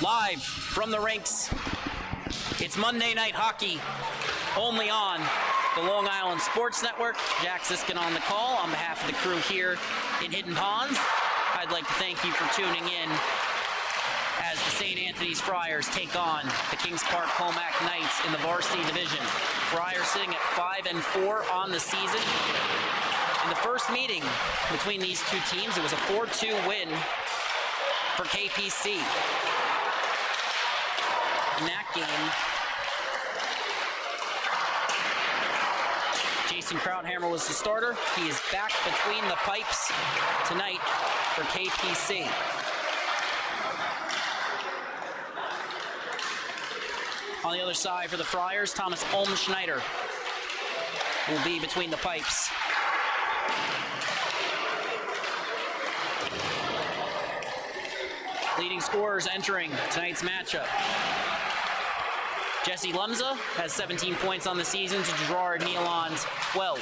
Live from the rinks, it's Monday Night Hockey, only on the Long Island Sports Network. Jack Siskin on the call on behalf of the crew here in Hidden Ponds. I'd like to thank you for tuning in as the St. Anthony's Friars take on the Kings Park Commack Knights in the Varsity Division. Friars sitting at 5-4 on the season. In the first meeting between these two teams, it was a 4-2 win for KPC. In that game, Jason Krauthammer was the starter. He is back between the pipes tonight for KPC. On the other side for the Friars, Thomas Olmschneider will be between the pipes. Leading scorers entering tonight's matchup. Jesse Lemza has 17 points on the season to Gerard Nealon's 12.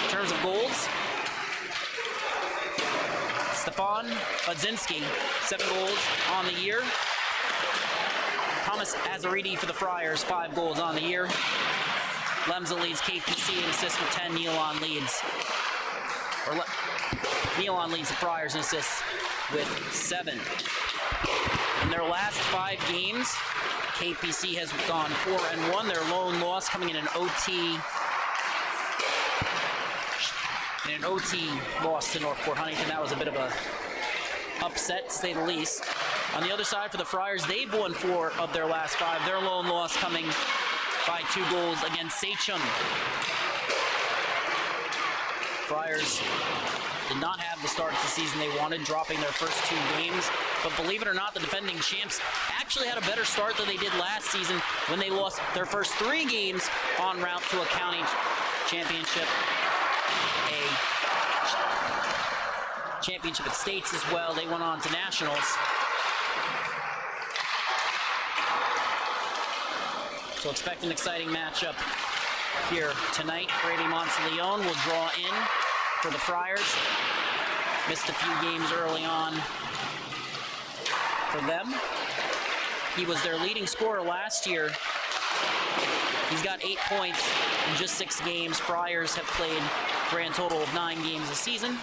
In terms of goals, Stefan Budzinski, 7 goals on the year. Thomas Azaridi for the Friars, 5 goals on the year. Lemza leads KPC in assists with 10. Nealon leads the Friars in assists with 7. In their last 5 games, KPC has gone 4-1. Their lone loss coming in an OT. In an OT loss to Northport Huntington. That was a bit of a upset, to say the least. On the other side for the Friars, they've won 4 of their last 5. Their lone loss coming by 2 goals against Sachem. Friars did not have the start to the season they wanted, dropping their first 2 games. But believe it or not, the defending champs actually had a better start than they did last season when they lost their first 3 games en route to a county championship, a championship at states as well. They went on to nationals. So expect an exciting matchup here tonight. Brady Monteleone will draw in for the Friars. Missed a few games early on for them. He was their leading scorer last year. He's got 8 points in just 6 games. Friars have played a grand total of 9 games this season.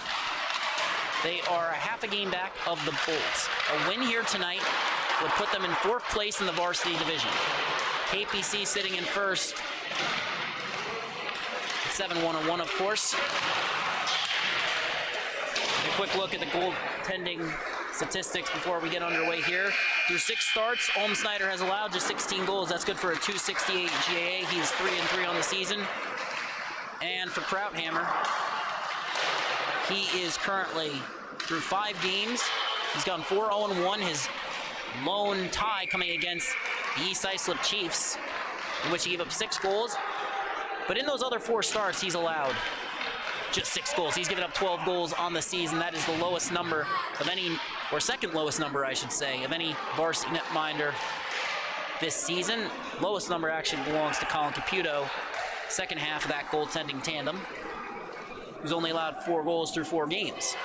They are a half a game back of the Bolts. A win here tonight would put them in 4th place in the Varsity Division. KPC sitting in first. 7-1-1, of course. A quick look at the goaltending statistics before we get underway here. Through 6 starts, Olmschneider has allowed just 16 goals. That's good for a .268 GAA. He's 3-3 on the season. And for Krauthammer, he is currently through 5 games. He's gone 4-0-1. His lone tie coming against the East Islip Chiefs, in which he gave up 6 goals. But in those other 4 starts, he's allowed just 6 goals. He's given up 12 goals on the season. That is the lowest number of any, or second lowest number, I should say, of any varsity netminder this season. Lowest number actually belongs to Colin Caputo, second half of that goaltending tandem, who's only allowed 4 goals through 4 games.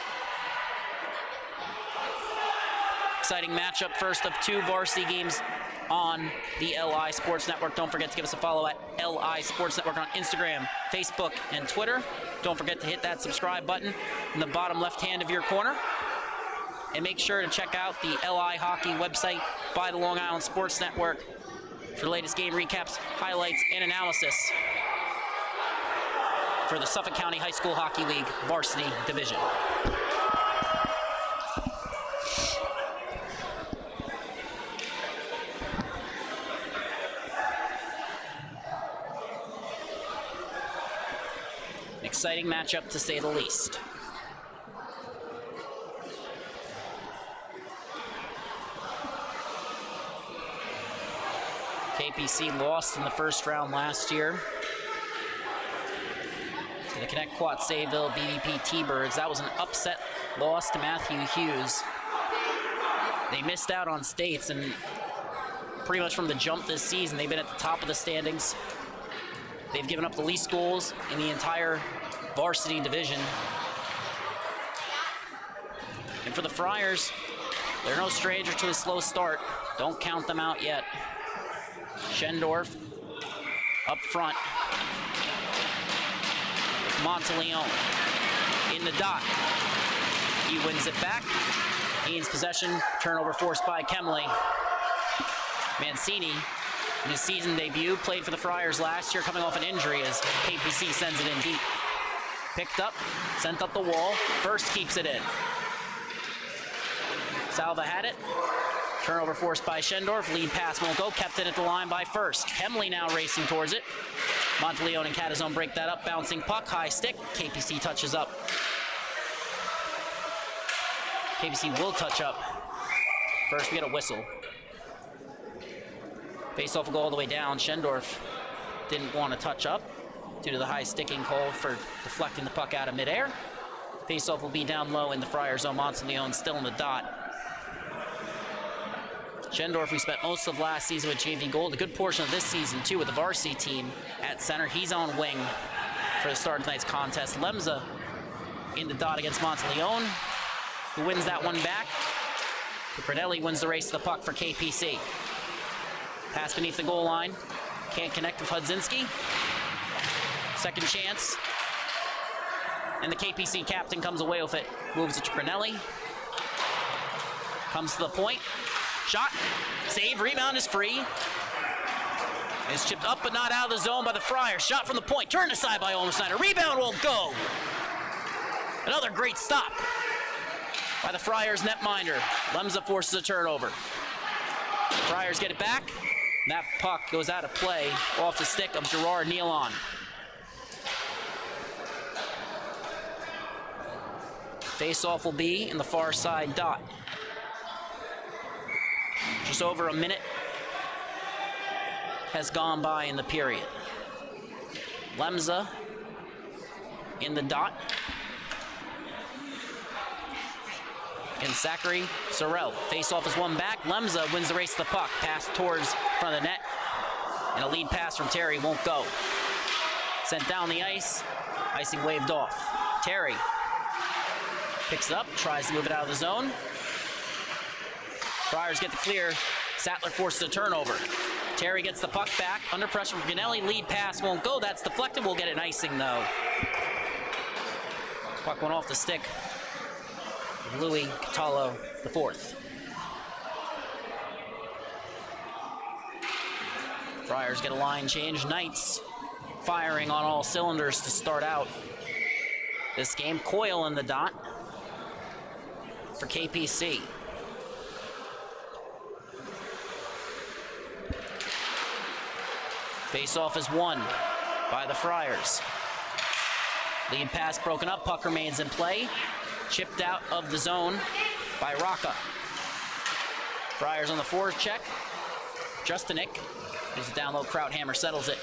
Exciting matchup, first of 2 varsity games on the LI Sports Network. Don't forget to give us a follow at LI Sports Network on Instagram, Facebook, and Twitter. Don't forget to hit that subscribe button in the bottom left hand of your corner. And make sure to check out the LI Hockey website by the Long Island Sports Network for the latest game recaps, highlights, and analysis for the Suffolk County High School Hockey League Varsity Division. Exciting matchup, to say the least. KPC lost in the first round last year to the Commack Sayville BVP T-Birds. That was an upset loss to Matthew Hughes. They missed out on states, and pretty much from the jump this season, they've been at the top of the standings. They've given up the least goals in the entire varsity division. And for the Friars, They're no stranger to a slow start. Don't count them out yet. Schendorf up front. Monteleone in the dot. He wins it back. Gains possession. Turnover forced by Kemley. Mancini, in his season debut, played for the Friars last year, coming off an injury as KPC sends it in deep. Picked up, sent up the wall. First keeps it in. Salva had it. Turnover forced by Schendorf. Lead pass won't go. Kept it at the line by First. Kemley now racing towards it. Monteleone and Catazone break that up. Bouncing puck. High stick. KPC touches up. KPC will touch up. First we get a whistle. Face-off will go all the way down. Schendorf didn't want to touch up due to the high sticking call for deflecting the puck out of midair. Face-off will be down low in the Friars zone. Monteleone still in the dot. Schendorf, we spent most of last season with JV Gold, a good portion of this season too with the Varsity team at center. He's on wing for the start of tonight's contest. Lemza in the dot against Monteleone, who wins that one back. Pranelli wins the race to the puck for KPC. Pass beneath the goal line. Can't connect with Hudzinski. Second chance. And the KPC captain comes away with it. Moves it to Pranelli. Comes to the point. Shot. Save. Rebound is free. It's chipped up but not out of the zone by the Friars. Shot from the point. Turned aside by Olmsnyder. Rebound won't go. Another great stop by the Friars netminder. Lemza forces a turnover. Friars get it back. That puck goes out of play off the stick of Gerard Nealon. Face-off will be in the far side dot. Just over a minute has gone by in the period. Lemza in the dot. And Zachary Sorrell. Face-off is one back. Lemza wins the race to the puck. Pass towards front of the net. And a lead pass from Terry won't go. Sent down the ice. Icing waved off. Terry picks it up, tries to move it out of the zone. Friars get the clear. Sattler forces a turnover. Terry gets the puck back. Under pressure from Ganelli. Lead pass won't go. That's deflected. We'll get an icing though. Puck went off the stick. Louis Catallo IV. Friars get a line change. Knights firing on all cylinders to start out this game. Coyle in the dot for KPC. Face-off is won by the Friars. Lead pass broken up. Puck remains in play. Chipped out of the zone by Rocca. Friars on the forward check. Justinik. There's a down low. Krauthammer settles it.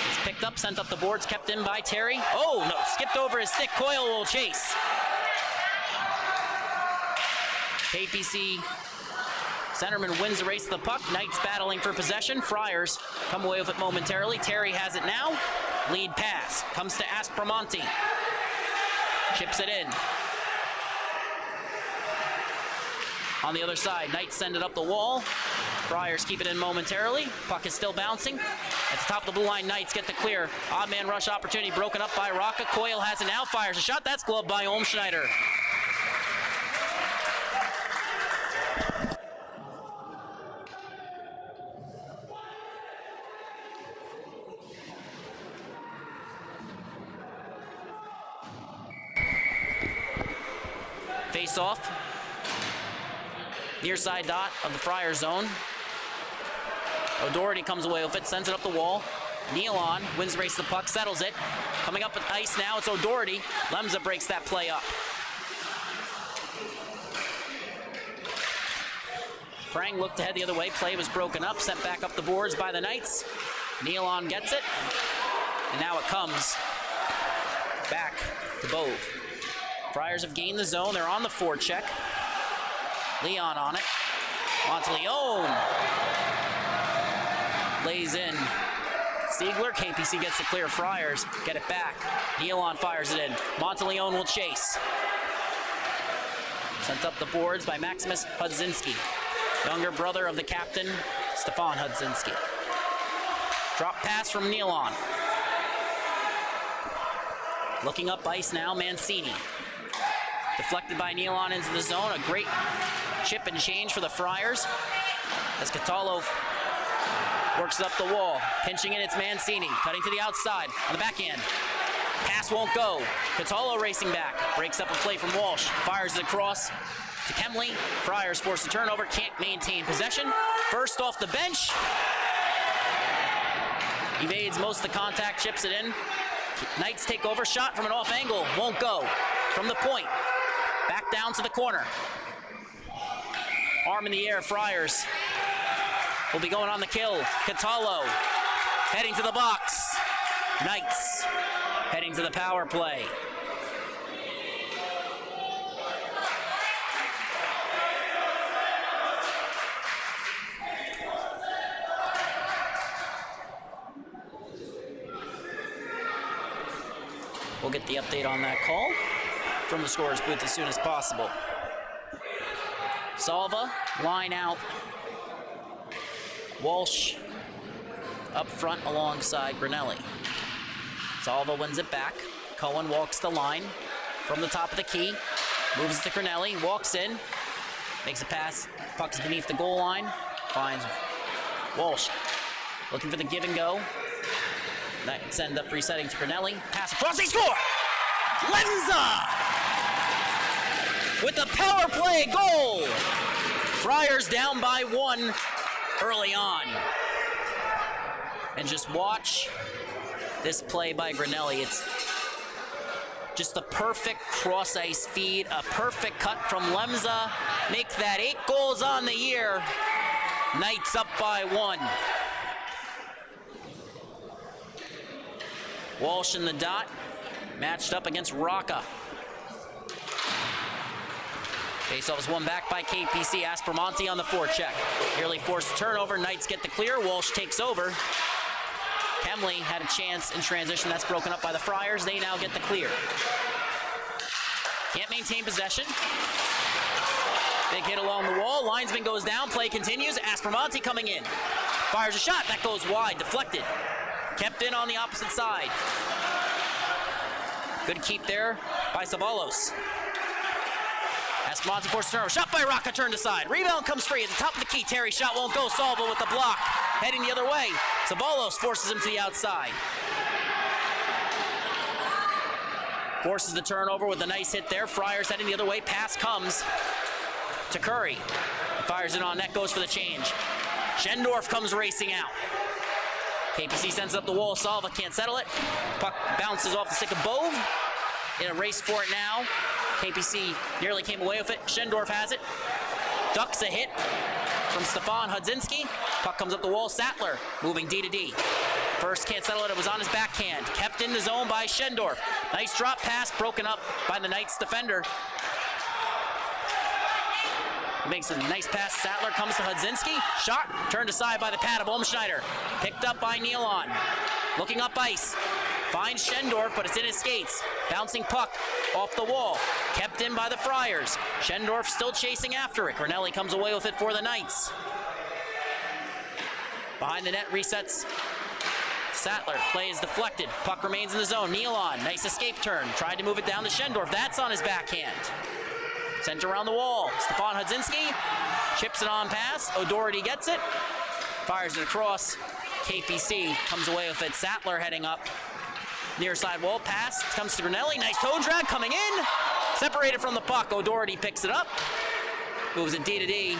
It's picked up, sent up the boards, kept in by Terry. Oh, no, skipped over his stick. Coyle will chase. KPC centerman wins the race to the puck. Knights battling for possession. Friars come away with it momentarily. Terry has it now. Lead pass. Comes to Aspromonte. Chips it in. On the other side, Knights send it up the wall. Friars keep it in momentarily. Puck is still bouncing. At the top of the blue line, Knights get the clear. Odd man rush opportunity broken up by Rocca. Coyle has it now, fires a shot. That's gloved by Olmschneider. Face off. Near side dot of the Friars zone. O'Doherty comes away with it, sends it up the wall. Nealon wins the race to the puck, settles it. Coming up with ice now, it's O'Doherty. Lemza breaks that play up. Prang looked to head the other way. Play was broken up, sent back up the boards by the Knights. Nealon gets it. And now it comes back to Bove. Friars have gained the zone. They're on the forecheck. Leon on it. Monteleone lays in. Siegler, KPC gets the clear. Friars get it back. Nealon fires it in. Monteleone will chase. Sent up the boards by Maximus Hudzinski, younger brother of the captain, Stefan Hudzinski. Drop pass from Nealon. Looking up ice now, Mancini. Deflected by Nealon into the zone. A great chip and change for the Friars. As Catallo works up the wall. Pinching in, it's Mancini. Cutting to the outside on the backhand. Pass won't go. Catallo racing back. Breaks up a play from Walsh. Fires it across to Kemley. Friars force a turnover. Can't maintain possession. First off the bench. Evades most of the contact. Chips it in. Knights take over. Shot from an off angle. Won't go. From the point. Back down to the corner. Arm in the air. Friars will be going on the kill. Catallo heading to the box. Knights heading to the power play. We'll get the update on that call from the scorer's booth as soon as possible. Salva, line out. Walsh up front alongside Granelli. Salva wins it back. Cohen walks the line from the top of the key. Moves to Granelli, walks in. Makes a pass. Puck's beneath the goal line. Finds Walsh. Looking for the give and go. Knights end up resetting to Granelli. Pass across, they score! Lenza! With the power play goal! Friars down by 1 early on. And just watch this play by Granelli. It's just the perfect cross-ice feed, a perfect cut from Lemza. Make that 8 goals on the year. Knights up by 1. Walsh in the dot, matched up against Rocca. Faceoff is won back by KPC. Aspromonte on the forecheck. Nearly forced turnover. Knights get the clear. Walsh takes over. Kemley had a chance in transition. That's broken up by the Friars. They now get the clear. Can't maintain possession. Big hit along the wall. Linesman goes down. Play continues. Aspromonte coming in. Fires a shot. That goes wide. Deflected. Kept in on the opposite side. Good keep there by Savalos. Aspromonte forces turnover. Shot by Rocca, turned aside. Rebound comes free at the top of the key. Terry shot won't go. Salva with the block. Heading the other way. Savalos forces him to the outside. Forces the turnover with a nice hit there. Friars heading the other way. Pass comes to Curry. He fires it on net, goes for the change. Schendorf comes racing out. KPC sends it up the wall. Salva can't settle it. Puck bounces off the stick of Bove. In a race for it now. KPC nearly came away with it. Schendorf has it. Ducks a hit from Stefan Hudzinski. Puck comes up the wall. Sattler moving D to D. First can't settle it. It was on his backhand. Kept in the zone by Schendorf. Nice drop pass broken up by the Knights defender. He makes a nice pass. Sattler comes to Hudzinski. Shot turned aside by the pad of Olmschneider. Picked up by Nealon. Looking up ice. Finds Schendorf, but it's in his skates. Bouncing puck off the wall. Kept in by the Friars. Schendorf still chasing after it. Granelli comes away with it for the Knights. Behind the net resets. Sattler. Play is deflected. Puck remains in the zone. Nealon. Nice escape turn. Tried to move it down to Schendorf. That's on his backhand. Sent around the wall. Stefan Hudzinski chips it on pass. O'Doherty gets it. Fires it across. KPC comes away with it. Sattler heading up. Near side wall. Pass comes to Granelli. Nice toe drag coming in. Separated from the puck. O'Doherty picks it up. Moves it D to D.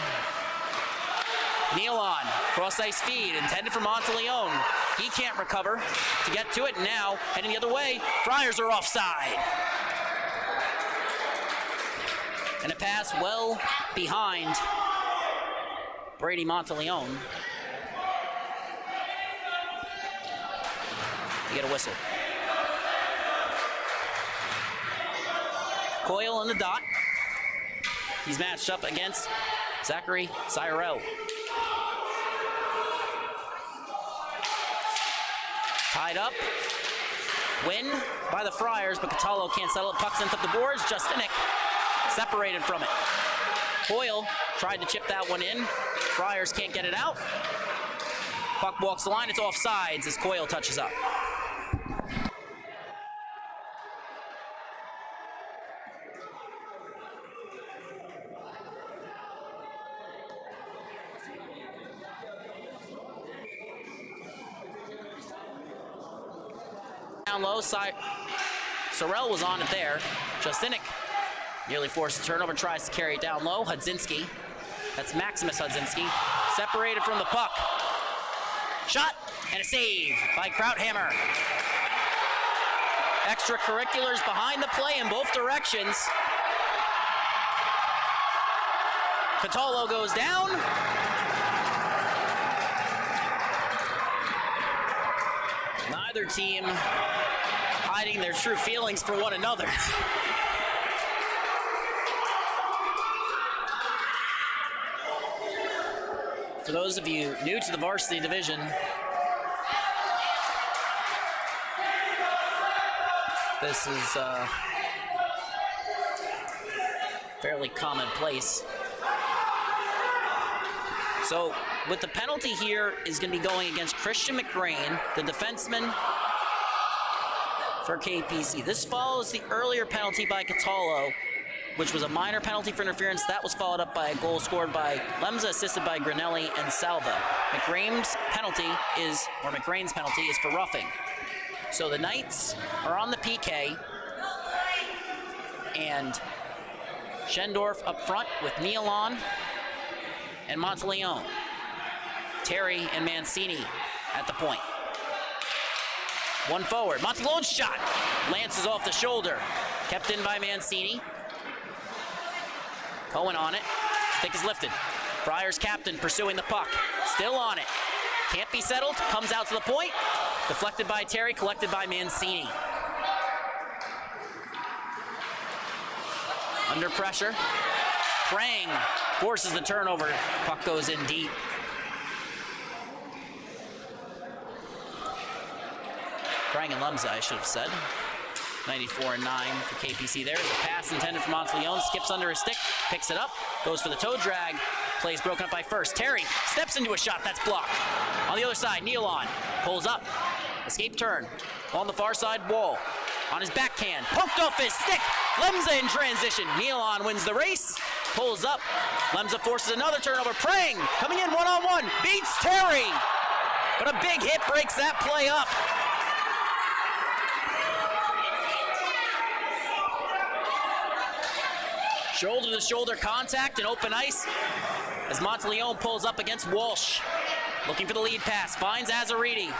Nealon. Cross ice feed. Intended for Monteleone. He can't recover to get to it. Now heading the other way. Friars are offside. And a pass well behind Brady Monteleone. You get a whistle. Coyle in the dot. He's matched up against Zachary Cyrell. Tied up. Win by the Friars, but Catallo can't settle it. Puck sent up the boards. Justinik separated from it. Coyle tried to chip that one in. Friars can't get it out. Puck walks the line, it's offsides as Coyle touches up. Down low, Sorrell was on it there. Justinik nearly forced a turnover, tries to carry it down low. Hudzinski, that's Maximus Hudzinski, separated from the puck. Shot and a save by Krauthammer. Extracurriculars behind the play in both directions. Catolo goes down. Neither team hiding their true feelings for one another. For those of you new to the varsity division, this is fairly commonplace. So, with the penalty here is going to be going against Christian McGrain, the defenseman for KPC. This follows the earlier penalty by Catalo, which was a minor penalty for interference. That was followed up by a goal scored by Lemza, assisted by Granelli and Salva. McGrain's penalty is for roughing. So the Knights are on the PK, and Schendorf up front with Nealon and Monteleone. Terry and Mancini at the point. One forward. Monteleone's shot lances off the shoulder. Kept in by Mancini. Cohen on it. Stick is lifted. Friars captain pursuing the puck. Still on it. Can't be settled. Comes out to the point. Deflected by Terry. Collected by Mancini. Under pressure. Prang forces the turnover. Puck goes in deep. Prang and Lemza, I should have said. 94 and 9 for KPC there. The pass intended for Monteleone. Skips under his stick. Picks it up. Goes for the toe drag. Plays broken up by first. Terry steps into a shot. That's blocked. On the other side, Nealon pulls up. Escape turn. On the far side wall. On his backhand. Poked off his stick. Lemza in transition. Nealon wins the race. Pulls up. Lemza forces another turnover. Prang coming in one-on-one. Beats Terry. But a big hit breaks that play up. Shoulder-to-shoulder contact and open ice as Monteleone pulls up against Walsh. Looking for the lead pass. Finds Azariti.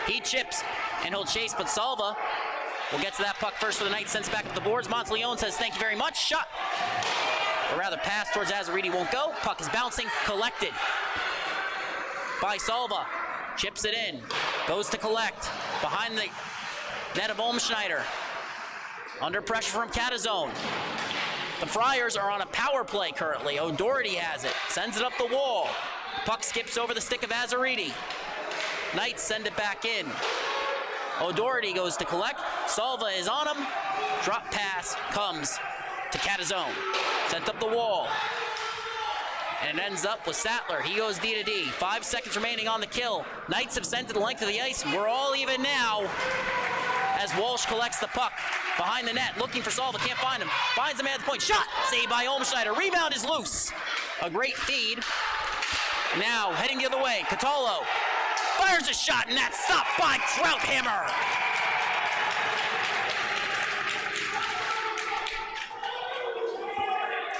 He chips and he'll chase, but Salva will get to that puck first for the Knights. Sends back up the boards. Monteleone says, thank you very much. Shot. Or rather, pass towards Azariti won't go. Puck is bouncing. Collected by Salva. Chips it in. Goes to collect. Behind the net of Olmschneider. Under pressure from Catazone. The Friars are on a power play currently. O'Doherty has it. Sends it up the wall. Puck skips over the stick of Azariti. Knights send it back in. O'Doherty goes to collect. Salva is on him. Drop pass comes to Catazone. Sent up the wall. And it ends up with Sattler. He goes D to D. 5 seconds remaining on the kill. Knights have sent to the length of the ice. We're all even now as Walsh collects the puck. Behind the net, looking for Salva, can't find him. Finds him at the point. Shot! Saved by Olmschneider. Rebound is loose. A great feed. Now, heading the other way, Catalo fires a shot, and that's stopped by Krauthammer.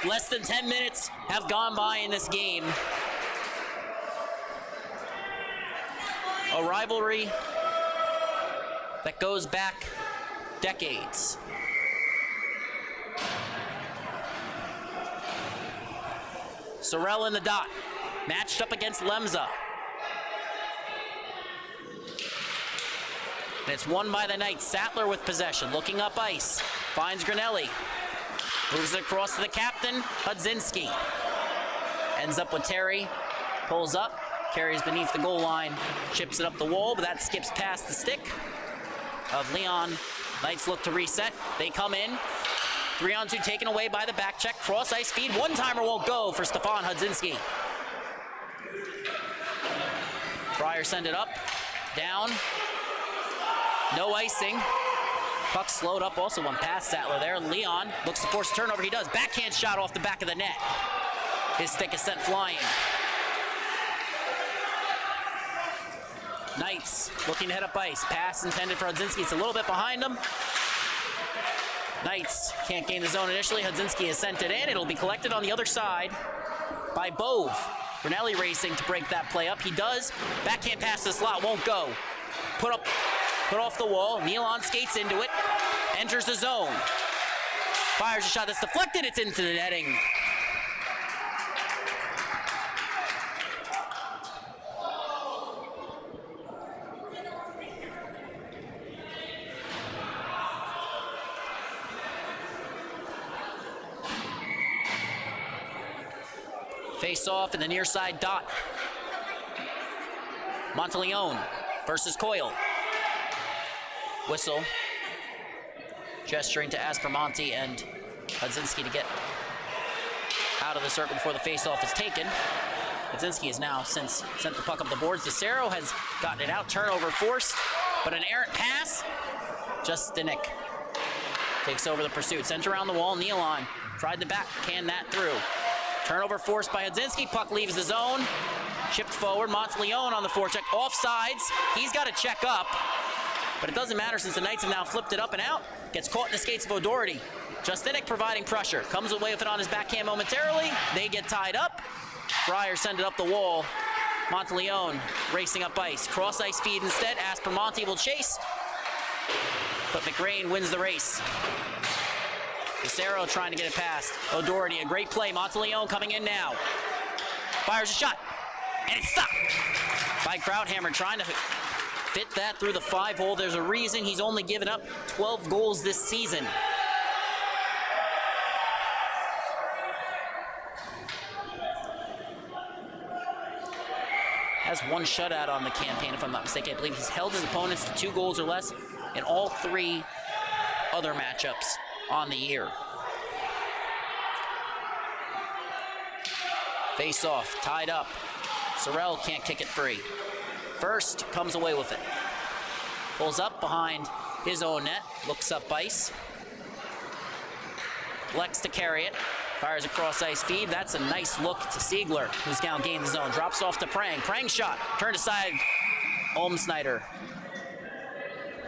Less than 10 minutes have gone by in this game. A rivalry that goes back decades. Sorrell in the dot, matched up against Lemza. And it's won by the Knights. Sattler with possession, looking up ice. Finds Granelli. Moves it across to the captain, Hudzinski. Ends up with Terry. Pulls up, carries beneath the goal line, chips it up the wall, but that skips past the stick of Leon. Knights look to reset. They come in. 3-on-2 taken away by the back check. Cross ice feed. One-timer won't go for Stefan Hudzinski. Friars send it up. Down. No icing. Puck slowed up, also one past Sattler there. Leon looks to force a turnover. He does. Backhand shot off the back of the net. His stick is sent flying. Knights looking to head up ice. Pass intended for Hudzinski. It's a little bit behind him. Knights can't gain the zone initially. Hudzinski has sent it in. It'll be collected on the other side by Bove. Brunelli racing to break that play up. He does. Backhand pass to the slot. Won't go. Put off the wall. Nealon skates into it. Enters the zone. Fires a shot that's deflected. It's into the netting. Face off in the near side dot. Monteleone versus Coyle. Whistle. Gesturing to Aspromonte and Hudzinski to get out of the circle before the face-off is taken. Hudzinski has now since sent the puck up the boards. DeCero has gotten it out. Turnover forced, but an errant pass. Justinik takes over the pursuit. Sent around the wall. Nealon tried to backhand that through. Turnover forced by Hudzinski. Puck leaves the zone. Chipped forward. Monteleone on the forecheck. Offsides. He's got to check up. But it doesn't matter since the Knights have now flipped it up and out. Gets caught in the skates of O'Doherty. Justinik providing pressure. Comes away with it on his backhand momentarily. They get tied up. Friars send it up the wall. Monteleone racing up ice. Cross ice feed instead. Aspromonte will chase. But McRae wins the race. DeCero trying to get it past O'Doherty. A great play. Monteleone coming in now. Fires a shot. And it's stopped by Krauthammer trying to fit that through the 5-hole. There's a reason he's only given up 12 goals this season. Has one shutout on the campaign, if I'm not mistaken. I believe he's held his opponents to 2 goals or less in all 3 other matchups on the year. Face off, tied up. Sorrell can't kick it free. First comes away with it. Pulls up behind his own net, looks up ice. Elects to carry it. Fires a cross ice feed. That's a nice look to Siegler, who's now gained the zone. Drops off to Prang. Prang shot. Turned aside. Olmsnider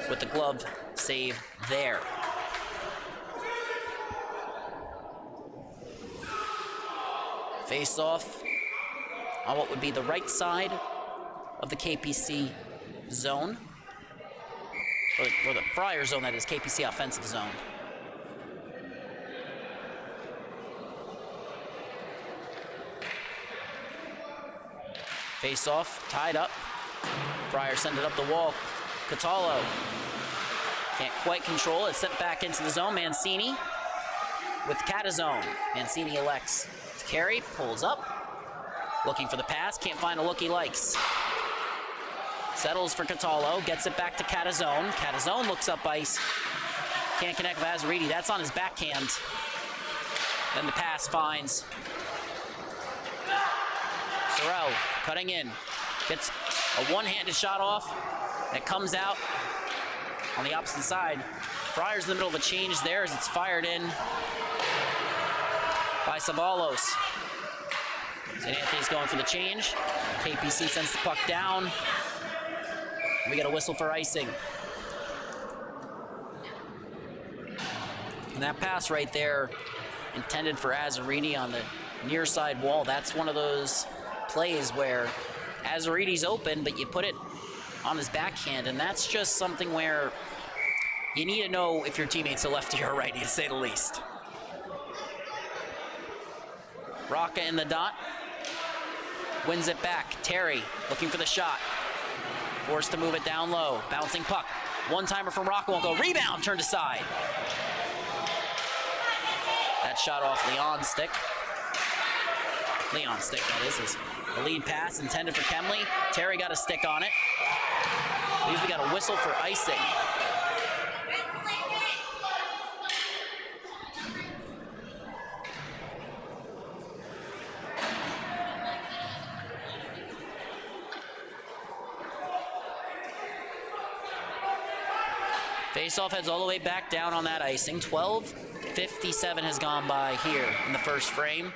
with the glove save there. Face off on what would be the right side of the KPC zone. Or the Friars zone, that is, KPC offensive zone. Face off, tied up. Friars send it up the wall. Catallo can't quite control it. Sent back into the zone. Mancini with Catazone. Mancini elects to carry, pulls up. Looking for the pass, can't find a look he likes. Settles for Catallo, gets it back to Catazone. Catazone looks up ice. Can't connect with Varsity. That's on his backhand. Then the pass finds Sorrell, cutting in. Gets a one-handed shot off. It comes out on the opposite side. Friars in the middle of a change there as it's fired in by Savalos. St. Anthony's going for the change. KPC sends the puck down. We get a whistle for icing. And that pass right there, intended for Azzarini on the near side wall, that's one of those plays where Azzarini's open, but you put it on his backhand, and that's just something where you need to know if your teammate's a lefty or a righty, to say the least. Rocca in the dot. Wins it back. Terry looking for the shot. Forced to move it down low. Bouncing puck. One-timer from Rocca won't go. Rebound turned aside. That shot off Leon's stick. Leon's stick, that is. The lead pass intended for Kemley. Terry got a stick on it. I believe we got a whistle for icing. Face-off heads all the way back down on that icing. 12:57 has gone by here in the first frame.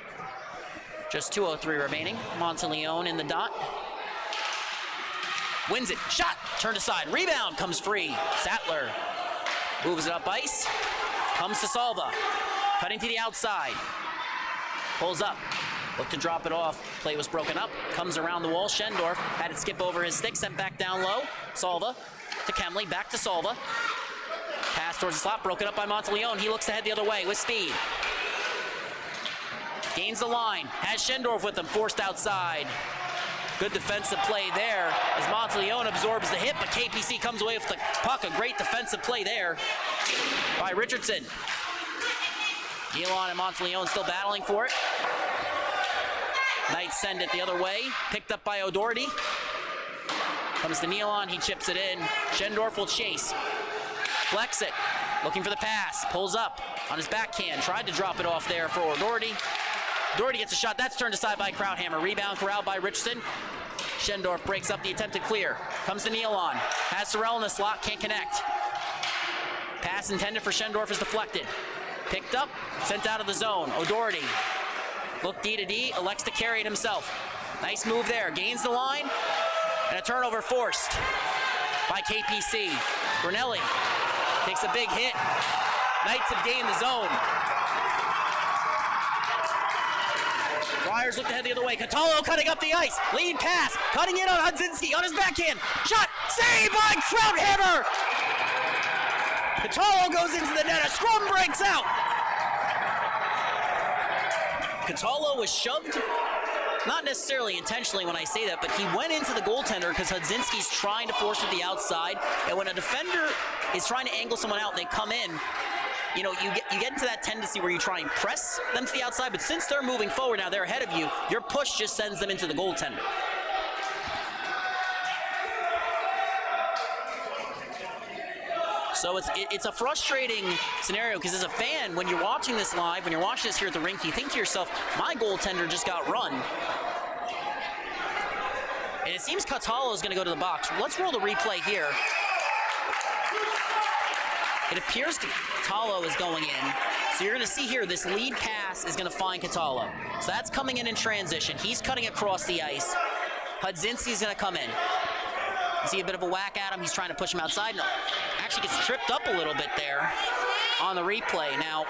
Just 2:03 remaining. Monteleone in the dot. Wins it. Shot. Turned aside. Rebound comes free. Sattler moves it up ice. Comes to Salva. Cutting to the outside. Pulls up. Looked to drop it off. Play was broken up. Comes around the wall. Schendorf had it skip over his stick. Sent back down low. Salva to Kemley. Back to Salva. Pass towards the slot. Broken up by Monteleone. He looks to head the other way with speed. Gains the line. Has Schendorf with him. Forced outside. Good defensive play there as Monteleone absorbs the hit, but KPC comes away with the puck. A great defensive play there by Richardson. Elon and Monteleone still battling for it. Knights send it the other way. Picked up by O'Doherty. Comes to Nealon. He chips it in. Schendorf will chase. Flex it. Looking for the pass. Pulls up on his backhand. Tried to drop it off there for O'Doherty. Doherty gets a shot. That's turned aside by Krauthammer. Rebound corralled by Richardson. Schendorf breaks up the attempted clear. Comes to Nealon. Has Sorrell in the slot. Can't connect. Pass intended for Schendorf is deflected. Picked up. Sent out of the zone. O'Doherty. Look D to D. Elects to carry it himself. Nice move there. Gains the line. And a turnover forced by KPC. Brunelli takes a big hit. Knights have gained the zone. Friars look to head the other way. Catallo cutting up the ice. Lead pass. Cutting in on Hudzinski on his backhand. Shot. Saved by Krauthammer. Catallo goes into the net. A scrum breaks out. Catallo was shoved. Not necessarily intentionally when I say that, but he went into the goaltender because Hudzinski's trying to force with the outside. And when a defender is trying to angle someone out and they come in, you know, you get into that tendency where you try and press them to the outside, but since they're moving forward now, they're ahead of you, your push just sends them into the goaltender. So it's a frustrating scenario because as a fan, when you're watching this live, when you're watching this here at the rink, you think to yourself, my goaltender just got run. And it seems Catallo is going to go to the box. Let's roll the replay here. It appears Catallo is going in. So you're going to see here, this lead pass is going to find Catallo. So that's coming in transition. He's cutting across the ice. Hudzinski's going to come in. You see a bit of a whack at him. He's trying to push him outside. No, actually gets tripped up a little bit there on the replay. Now,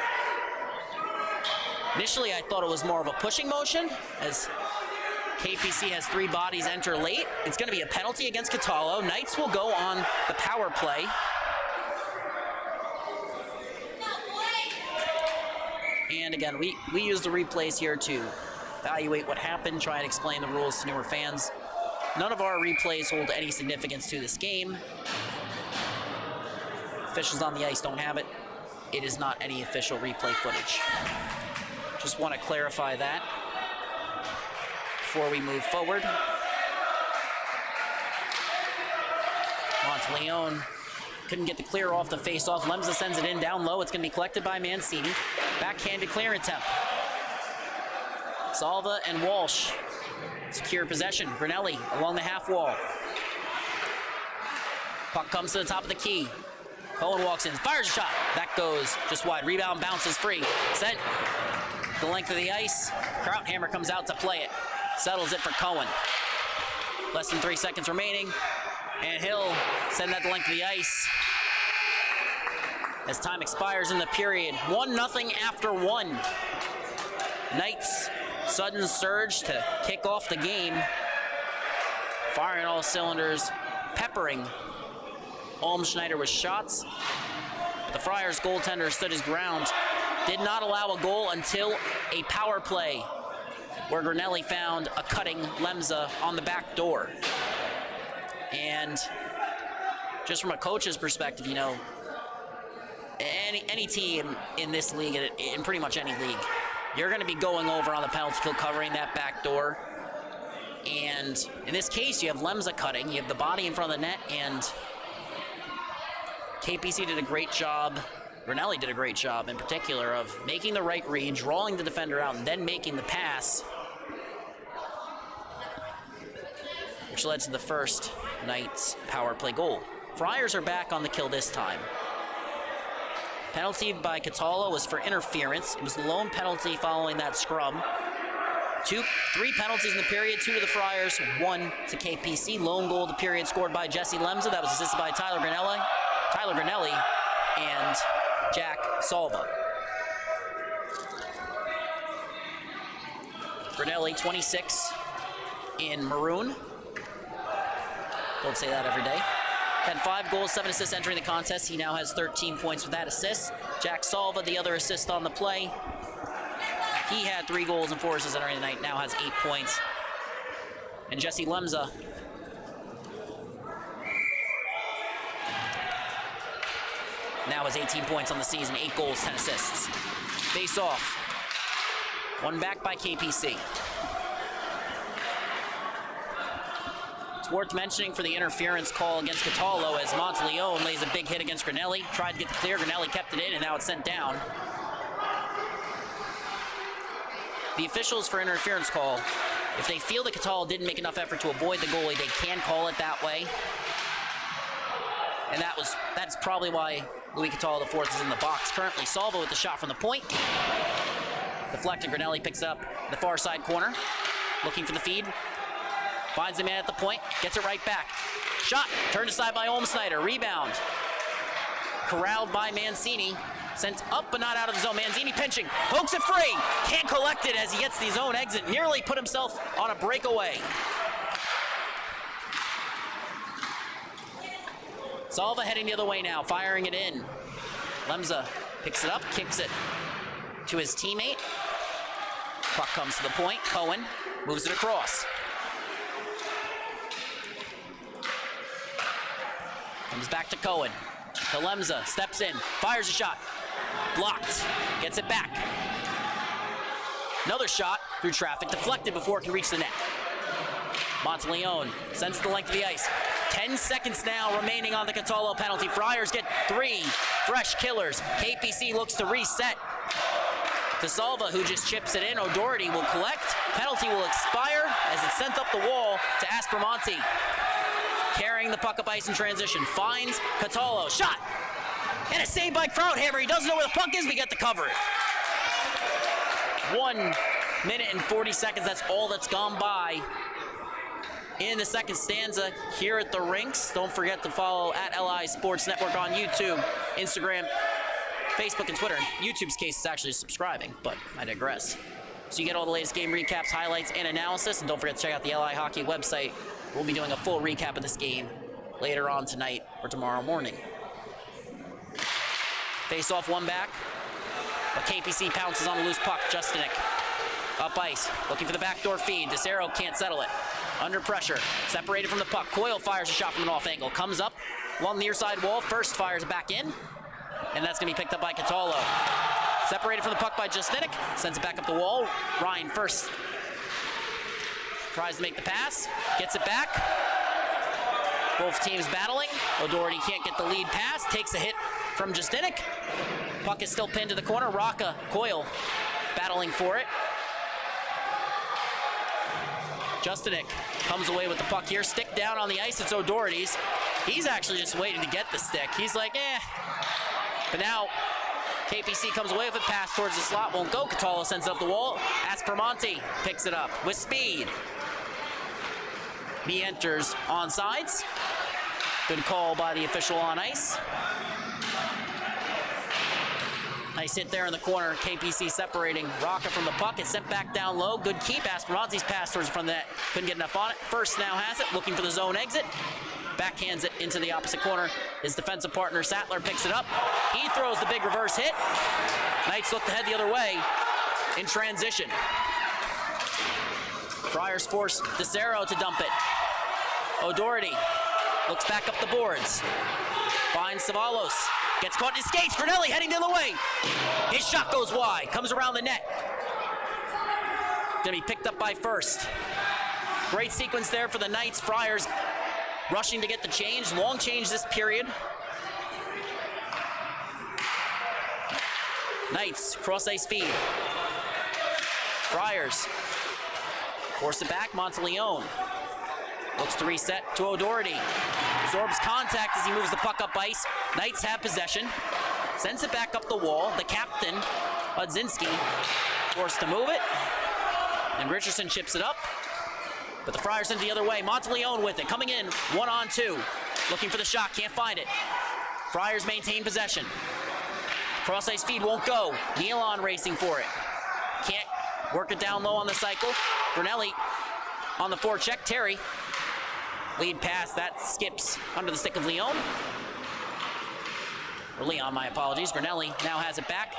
initially I thought it was more of a pushing motion as KPC has 3 bodies enter late. It's going to be a penalty against Catallo. Knights will go on the power play. And again, we use the replays here to evaluate what happened, try and explain the rules to newer fans. None of our replays hold any significance to this game. Officials on the ice don't have it. It is not any official replay footage. Just want to clarify that before we move forward. Monteleone couldn't get the clear off the face-off. Lemza sends it in down low. It's going to be collected by Mancini. Backhanded clear attempt. Salva and Walsh secure possession. Brunelli along the half wall. Puck comes to the top of the key. Cohen walks in, fires a shot. That goes just wide. Rebound bounces free. Sent the length of the ice. Krauthammer comes out to play it. Settles it for Cohen. Less than 3 seconds remaining. And he'll send that the length of the ice. As time expires in the period. 1-0 after 1. Knights sudden surge to kick off the game. Firing all cylinders. Peppering Olmschneider with shots. But the Friars goaltender stood his ground. Did not allow a goal until a power play where Granelli found a cutting Lemza on the back door. And just from a coach's perspective, you know, any team in this league, in pretty much any league, you're going to be going over on the penalty kill, covering that back door. And in this case, you have Lemza cutting, you have the body in front of the net, and KPC did a great job, Granelli did a great job in particular of making the right read, drawing the defender out, and then making the pass, which led to the first Knights power play goal. Friars are back on the kill this time. Penalty by Catala was for interference. It was the lone penalty following that scrum. 3 penalties in the period, 2 to the Friars, 1 to KPC. Lone goal of the period scored by Jesse Lemza. That was assisted by Tyler Granelli and Jack Salva. Granelli, 26 in maroon. Don't say that every day. Had 5 goals, 7 assists entering the contest. He now has 13 points with that assist. Jack Salva, the other assist on the play. He had 3 goals and 4 assists entering the night, now has 8 points. And Jesse Lemza now has 18 points on the season, 8 goals, 10 assists. Face off. One back by KPC. It's worth mentioning for the interference call against Catalo as Monteleone lays a big hit against Granelli. Tried to get the clear, Granelli kept it in, and now it's sent down. The officials for interference call, if they feel that Catalo didn't make enough effort to avoid the goalie, they can call it that way. And that's probably why Louis Catala IV is in the box currently. Salvo with the shot from the point. Deflected, Granelli picks up the far side corner. Looking for the feed. Finds the man at the point, gets it right back. Shot, turned aside by Olmsnyder, rebound. Corralled by Mancini. Sent up but not out of the zone. Manzini pinching, pokes it free. Can't collect it as he gets the zone exit. Nearly put himself on a breakaway. Salva heading the other way now, firing it in. Lemza picks it up, kicks it to his teammate. Puck comes to the point. Cohen moves it across. Comes back to Cohen. To Lemza, steps in, fires a shot. Blocked, gets it back. Another shot through traffic, deflected before it can reach the net. Monteleone sends it the length of the ice. 10 seconds now remaining on the Catalo penalty. Friars get 3 fresh killers. KPC looks to reset. To Salva, who just chips it in. O'Doherty will collect. Penalty will expire as it's sent up the wall to Aspromonte. Carrying the puck up ice in transition. Finds Catalo. Shot! And a save by Krauthammer. He doesn't know where the puck is, but we get to cover it. 1 minute and 40 seconds. That's all that's gone by in the second stanza here at the rinks. Don't forget to follow at LI Sports Network on YouTube, Instagram, Facebook, and Twitter. YouTube's case is actually subscribing, but I digress. So you get all the latest game recaps, highlights, and analysis. And don't forget to check out the LI Hockey website. We'll be doing a full recap of this game later on tonight or tomorrow morning. Face off, one back, but KPC pounces on a loose puck. Justinek up ice, looking for the backdoor feed. DeCero can't settle it. Under pressure, separated from the puck. Coyle fires a shot from an off angle. Comes up along the near side wall. First fires it back in, and that's going to be picked up by Catalo. Separated from the puck by Justinek. Sends it back up the wall. Ryan first tries to make the pass. Gets it back. Both teams battling. O'Doherty can't get the lead pass. Takes a hit from Justinek. Puck is still pinned to the corner. Rocca, Coyle battling for it. Justinek comes away with the puck here. Stick down on the ice. It's O'Doherty's. He's actually just waiting to get the stick. He's like, eh. But now KPC comes away with it. Pass towards the slot. Won't go. Catala sends it up the wall. Aspromonte picks it up with speed. He enters on sides. Good call by the official on ice. Nice hit there in the corner. KPC separating Rocca from the puck. It's sent back down low. Good keep. Aspromonte's pass towards the front of the net. Couldn't get enough on it. First now has it. Looking for the zone exit. Backhands it into the opposite corner. His defensive partner, Sattler, picks it up. He throws the big reverse hit. Knights look to head the other way in transition. Friars force DeCero to dump it. O'Doherty looks back up the boards. Finds Savalos. Gets caught in his skates. Granelli heading the other way. His shot goes wide. Comes around the net. Gonna be picked up by first. Great sequence there for the Knights. Friars rushing to get the change. Long change this period. Knights, cross ice feed. Friars force it back. Monteleone looks to reset to O'Doherty. Absorbs contact as he moves the puck up ice. Knights have possession. Sends it back up the wall. The captain, Hudzinski, forced to move it. And Richardson chips it up. But the Friars into the other way. Monteleone with it. Coming in, 1-on-2. Looking for the shot. Can't find it. Friars maintain possession. Cross-ice feed won't go. Nealon racing for it. Can't work it down low on the cycle. Brunelli on the forecheck. Terry. Lead pass. That skips under the stick of Leon. Or Leon, my apologies. Brunelli now has it back.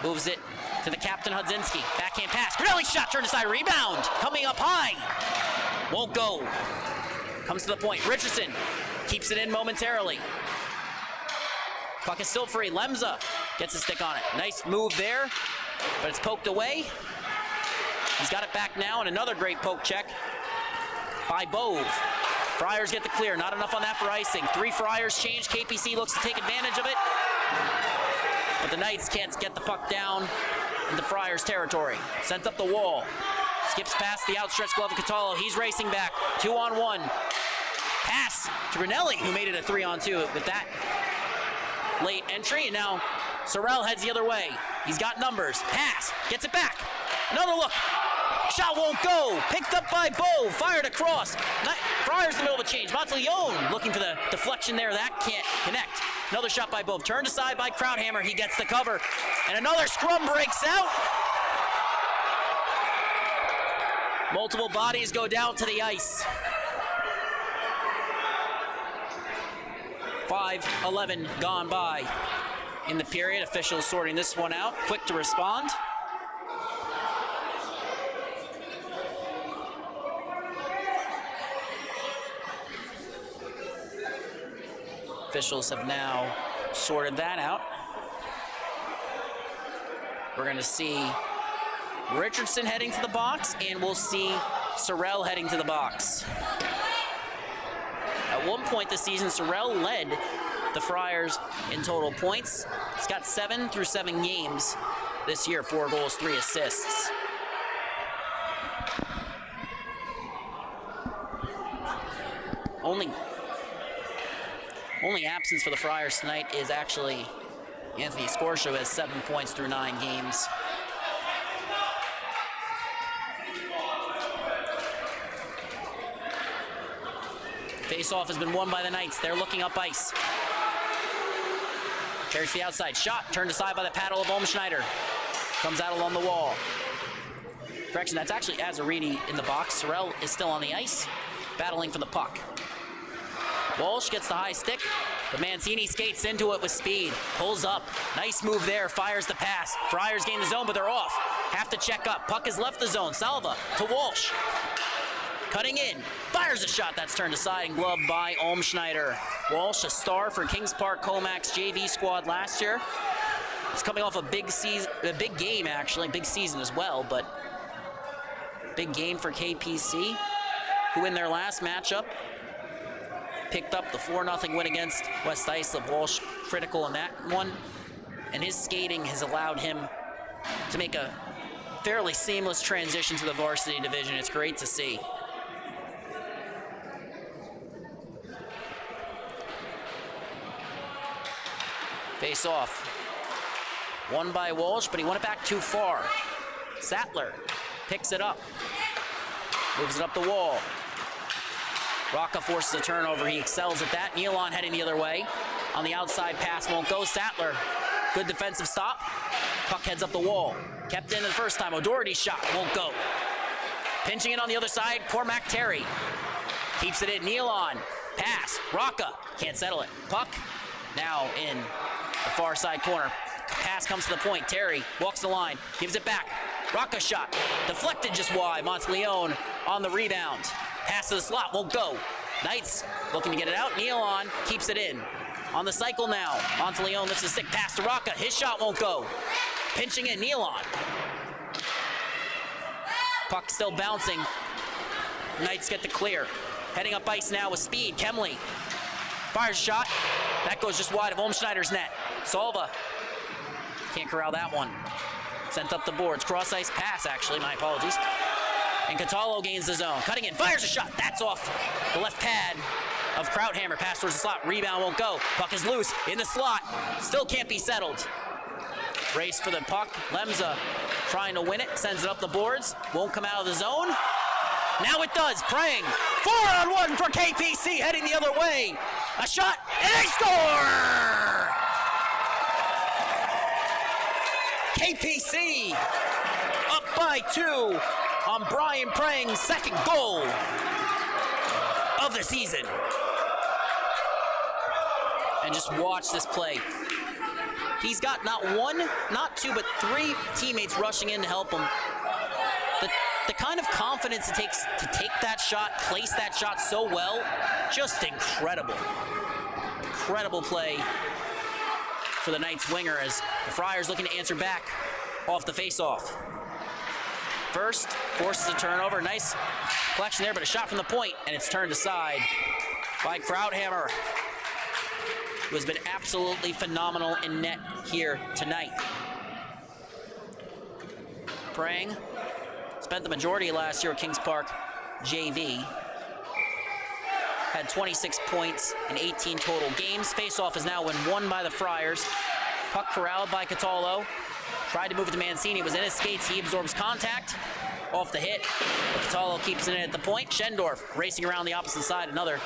Moves it to the captain, Hudzinski. Backhand pass. Brunelli shot. Turned aside. Rebound. Coming up high. Won't go. Comes to the point. Richardson keeps it in momentarily. Puck is still free. Lemza gets a stick on it. Nice move there, but it's poked away. He's got it back now, and another great poke check by Bove. Friars get the clear. Not enough on that for icing. 3 Friars change. KPC looks to take advantage of it, but the Knights can't get the puck down into Friars territory. Sent up the wall. Skips past the outstretched glove of Catallo. He's racing back. 2-on-1. Pass to Brunelli, who made it a 3-on-2 with that late entry. And now Sorrell heads the other way. He's got numbers. Pass. Gets it back. Another look. Shot won't go. Picked up by Bo. Fired across. Friars in the middle of a change. Monteleone looking for the deflection there. That can't connect. Another shot by Bo. Turned aside by Krauthammer. He gets the cover. And another scrum breaks out. Multiple bodies go down to the ice. 5:11 gone by in the period. Officials sorting this one out. Quick to respond. Officials have now sorted that out. We're going to see Richardson heading to the box, and we'll see Sorrell heading to the box. At one point this season, Sorrell led the Friars in total points. He's got 7 through 7 games this year, 4 goals, 3 assists. Only absence for the Friars tonight is actually Anthony Scorsha, who has 7 points through 9 games. Face-off has been won by the Knights. They're looking up ice. Carries to the outside. Shot turned aside by the paddle of Olmschneider. Comes out along the wall. Correction, that's actually Azariti in the box. Sorrell is still on the ice, battling for the puck. Walsh gets the high stick, but Mancini skates into it with speed. Pulls up. Nice move there. Fires the pass. Friars gain the zone, but they're off. Have to check up. Puck has left the zone. Salva to Walsh. Cutting in. Fires a shot that's turned aside and gloved by Olmschneider. Walsh, a star for Kings Park Commack's JV squad last year. He's coming off a big game actually, big season as well, but big game for KPC, who in their last matchup picked up the 4-0 win against West Islip. Walsh critical in that one, and his skating has allowed him to make a fairly seamless transition to the varsity division. It's great to see. Face off. Won by Walsh, but he won it back too far. Sattler picks it up. Moves it up the wall. Rocca forces a turnover. He excels at that. Nealon heading the other way. On the outside, pass won't go. Sattler, good defensive stop. Puck heads up the wall. Kept in the first time. O'Doherty's shot won't go. Pinching it on the other side, Cormack Terry. Keeps it in. Nealon. Pass. Rocca can't settle it. Puck now in the far side corner. Pass comes to the point. Terry walks the line. Gives it back. Rocca shot. Deflected just wide. Monteleone on the rebound. Pass to the slot. Won't go. Knights looking to get it out. Nealon keeps it in. On the cycle now. Monteleone lifts the stick. Pass to Rocca. His shot won't go. Pinching in. Nealon. Puck still bouncing. Knights get the clear. Heading up ice now with speed. Kemley fires a shot. That goes just wide of Olmschneider's net. Salva can't corral that one. Sent up the boards. Cross ice pass, actually. My apologies. And Catallo gains the zone. Cutting in. Fires a shot. That's off the left pad of Krauthammer. Pass towards the slot. Rebound won't go. Puck is loose in the slot. Still can't be settled. Race for the puck. Lemza trying to win it. Sends it up the boards. Won't come out of the zone. Now it does. Praying. 4-on-1 for KPC. Heading the other way. A shot. And they score! KPC up by 2 on Brian Prang's second goal of the season. And just watch this play. He's got not 1, not 2, but 3 teammates rushing in to help him. The kind of confidence it takes to take that shot, place that shot so well, just incredible. Incredible play for the Knights winger as the Friars looking to answer back off the face-off. First, forces a turnover. Nice collection there, but a shot from the point, and it's turned aside by Krauthammer, who has been absolutely phenomenal in net here tonight. Prang spent the majority of last year at Kings Park JV. Had 26 points in 18 total games. Face-off is now won by the Friars. Puck corralled by Cataldo. Tried to move it to Mancini. Was in his skates. He absorbs contact off the hit. But Cataldo keeps it in at the point. Schendorf racing around the opposite side. Another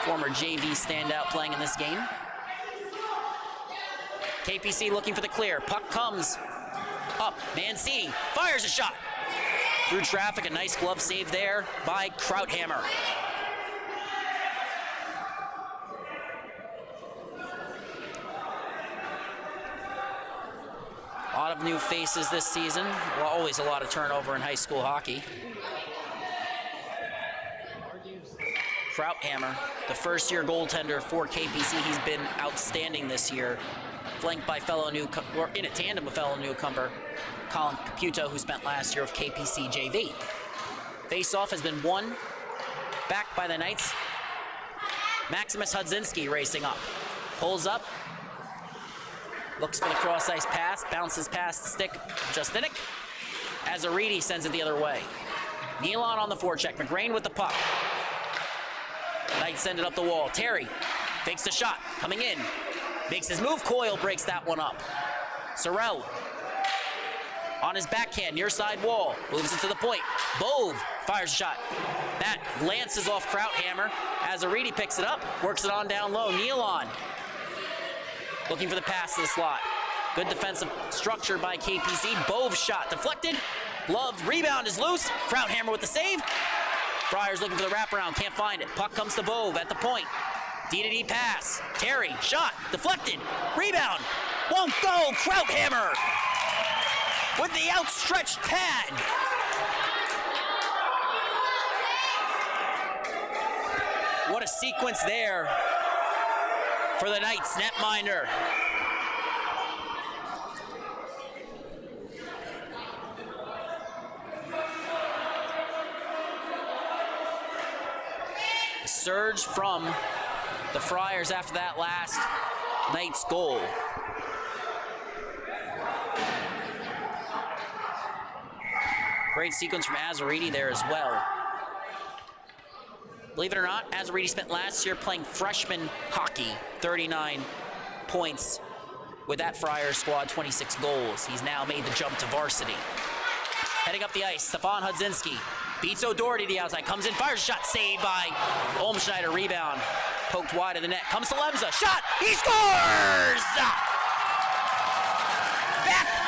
former JV standout playing in this game. KPC looking for the clear. Puck comes up. Mancini fires a shot. Through traffic. A nice glove save there by Krauthammer. A lot of new faces this season. Well, always a lot of turnover in high school hockey. Krauthammer, the first-year goaltender for KPC. He's been outstanding this year, flanked by or in a tandem with fellow newcomer Colin Caputo, who spent last year with KPC JV. Face-off has been won back by the Knights. Maximus Hudzinski racing up. Pulls up. Looks for the cross-ice pass, bounces past the stick of Justinic. Azaridi sends it the other way. Nealon on the forecheck, McGrain with the puck. Knights send it up the wall. Terry fakes the shot, coming in. Makes his move, Coyle breaks that one up. Sorrell on his backhand, near side wall, moves it to the point. Bove fires a shot. That lances off Krauthammer. Azaridi picks it up, works it on down low. Nealon looking for the pass to the slot. Good defensive structure by KPC. Bove's shot deflected. Gloved. Rebound is loose. Krauthammer with the save. Friars looking for the wraparound. Can't find it. Puck comes to Bove at the point. D-to-D pass. Terry. Shot. Deflected. Rebound. Won't go. Krauthammer with the outstretched pad. What a sequence there for the Knights netminder. A surge from the Friars after that last Knights goal. Great sequence from Azaridi there as well. Believe it or not, Azaridi spent last year playing freshman hockey, 39 points with that Friars squad, 26 goals. He's now made the jump to varsity. Heading up the ice, Stefan Hudzinski beats O'Doherty to the outside, comes in, fires a shot, saved by Olmschneider, rebound, poked wide of the net, comes to Lemza, shot, he scores!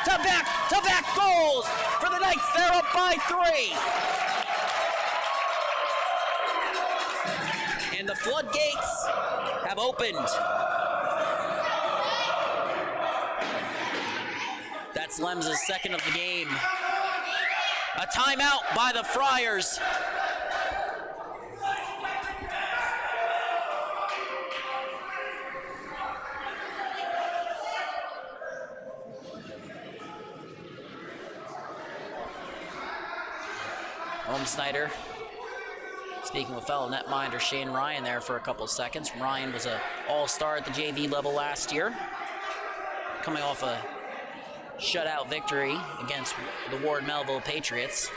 Back-to-back goals for the Knights, they're up by 3. And the floodgates have opened. That's Lemza's second of the game. A timeout by the Friars. Olmschneider speaking with fellow netminder Shane Ryan there for a couple of seconds. Ryan was an all-star at the JV level last year, coming off a shutout victory against the Ward Melville Patriots.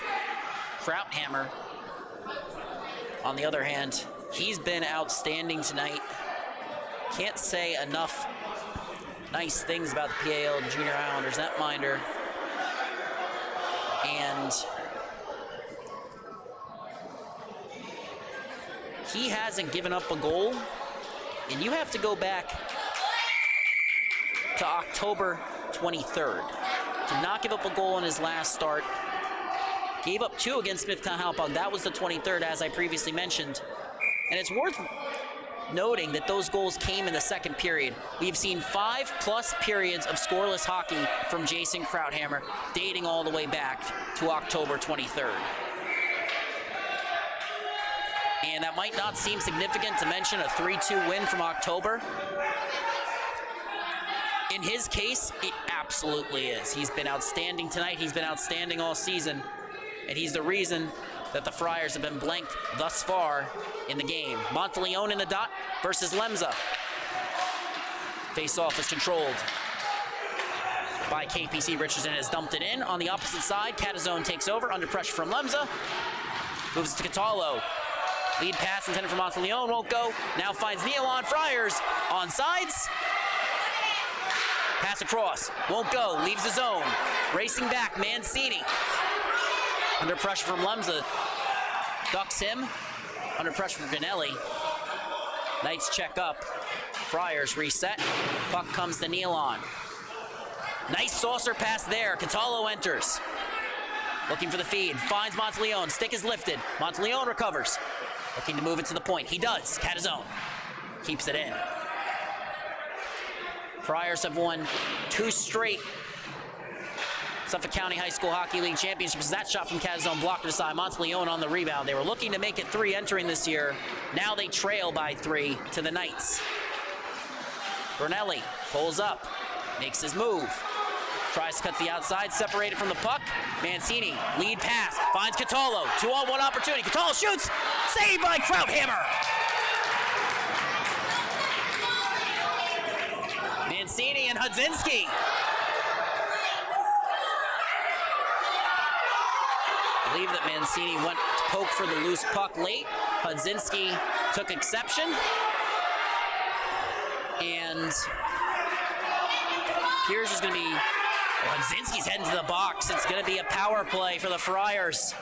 Krauthammer, on the other hand, He's been outstanding tonight. Can't say enough nice things about the PAL Junior Highlanders netminder. And he hasn't given up a goal. And you have to go back to October 23rd. Did not give up a goal in his last start. Gave up 2 against Smithtown Halpog. That was the 23rd, as I previously mentioned. And it's worth noting that those goals came in the second period. We've seen 5+ periods of scoreless hockey from Jason Krauthammer, dating all the way back to October 23rd. And that might not seem significant to mention a 3-2 win from October. In his case, it absolutely is. He's been outstanding tonight. He's been outstanding all season. And he's the reason that the Friars have been blanked thus far in the game. Monteleone in the dot versus Lemza. Face-off is controlled by KPC. Richardson has dumped it in. On the opposite side, Catazone takes over under pressure from Lemza. Moves to Catallo. Lead pass intended for Monteleone, won't go. Now finds Nealon. Friars on sides. Pass across, won't go, leaves the zone. Racing back, Mancini. Under pressure from Lemza. Ducks him. Under pressure from Ganelli. Knights check up. Friars reset. Puck comes to Nealon. Nice saucer pass there. Catallo enters. Looking for the feed. Finds Monteleone. Stick is lifted. Monteleone recovers. Looking to move it to the point. He does. Catazone keeps it in. Friars have won 2 straight Suffolk County High School Hockey League championships. That shot from Catazone blocked aside. Monteleone on the rebound. They were looking to make it 3 entering this year. Now they trail by 3 to the Knights. Brunelli pulls up, makes his move. Tries to cut the outside, separated from the puck. Mancini, lead pass, finds Catallo. 2-on-1 opportunity. Catallo shoots, saved by Krauthammer. Mancini and Hudzinski. I believe that Mancini went to poke for the loose puck late. Hudzinski took exception. And Piers is going to be, Hudzinski's heading to the box. It's going to be a power play for the Friars.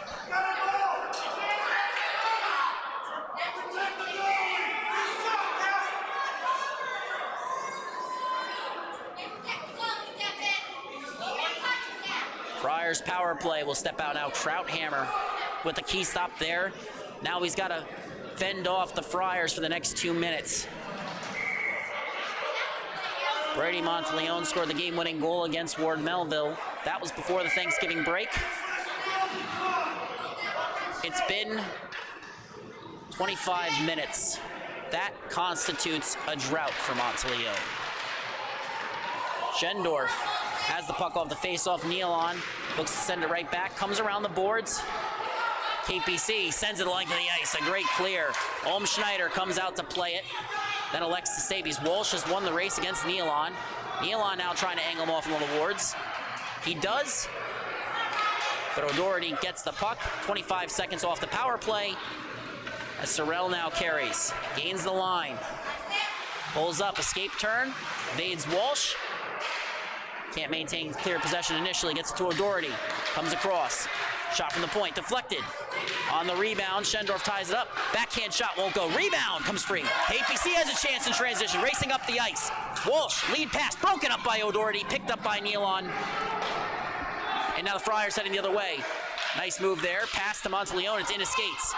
Friars power play will step out now. Krauthammer with the key stop there. Now he's got to fend off the Friars for the next 2 minutes. Brady Monteleone scored the game-winning goal against Ward Melville. That was before the Thanksgiving break. It's been 25 minutes. That constitutes a drought for Monteleone. Schendorf has the puck off the face-off. Nealon looks to send it right back. Comes around the boards. KPC sends it the length of the ice. A great clear. Olm Schneider comes out to play it. Then elects to save. Walsh has won the race against Nealon. Nealon now trying to angle him off on the boards. He does. But O'Doherty gets the puck. 25 seconds off the power play. As Sorrell now carries. Gains the line. Pulls up. Escape turn. Evades Walsh. Can't maintain clear possession initially. Gets it to O'Doherty. Comes across. Shot from the point. Deflected. On the rebound, Schendorf ties it up. Backhand shot won't go. Rebound comes free. KPC has a chance in transition. Racing up the ice. Walsh, lead pass. Broken up by O'Doherty. Picked up by Nealon. And now the Friars heading the other way. Nice move there. Pass to Monteleone. It's into skates.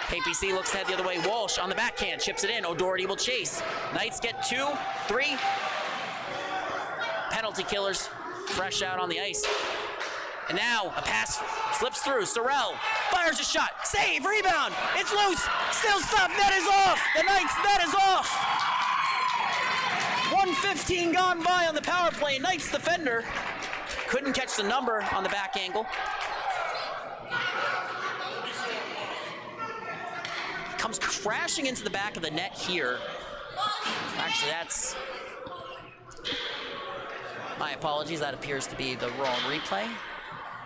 KPC looks to head the other way. Walsh on the backhand. Chips it in. O'Doherty will chase. Knights get 2, 3. Penalty killers fresh out on the ice. And now a pass slips through. Sorrell fires a shot. Save, rebound. It's loose. Still stopped. Net is off. The Knights net is off. 1:15 gone by on the power play. Knights defender couldn't catch the number on the back angle. Comes crashing into the back of the net here. Actually, that's... my apologies. That appears to be the wrong replay.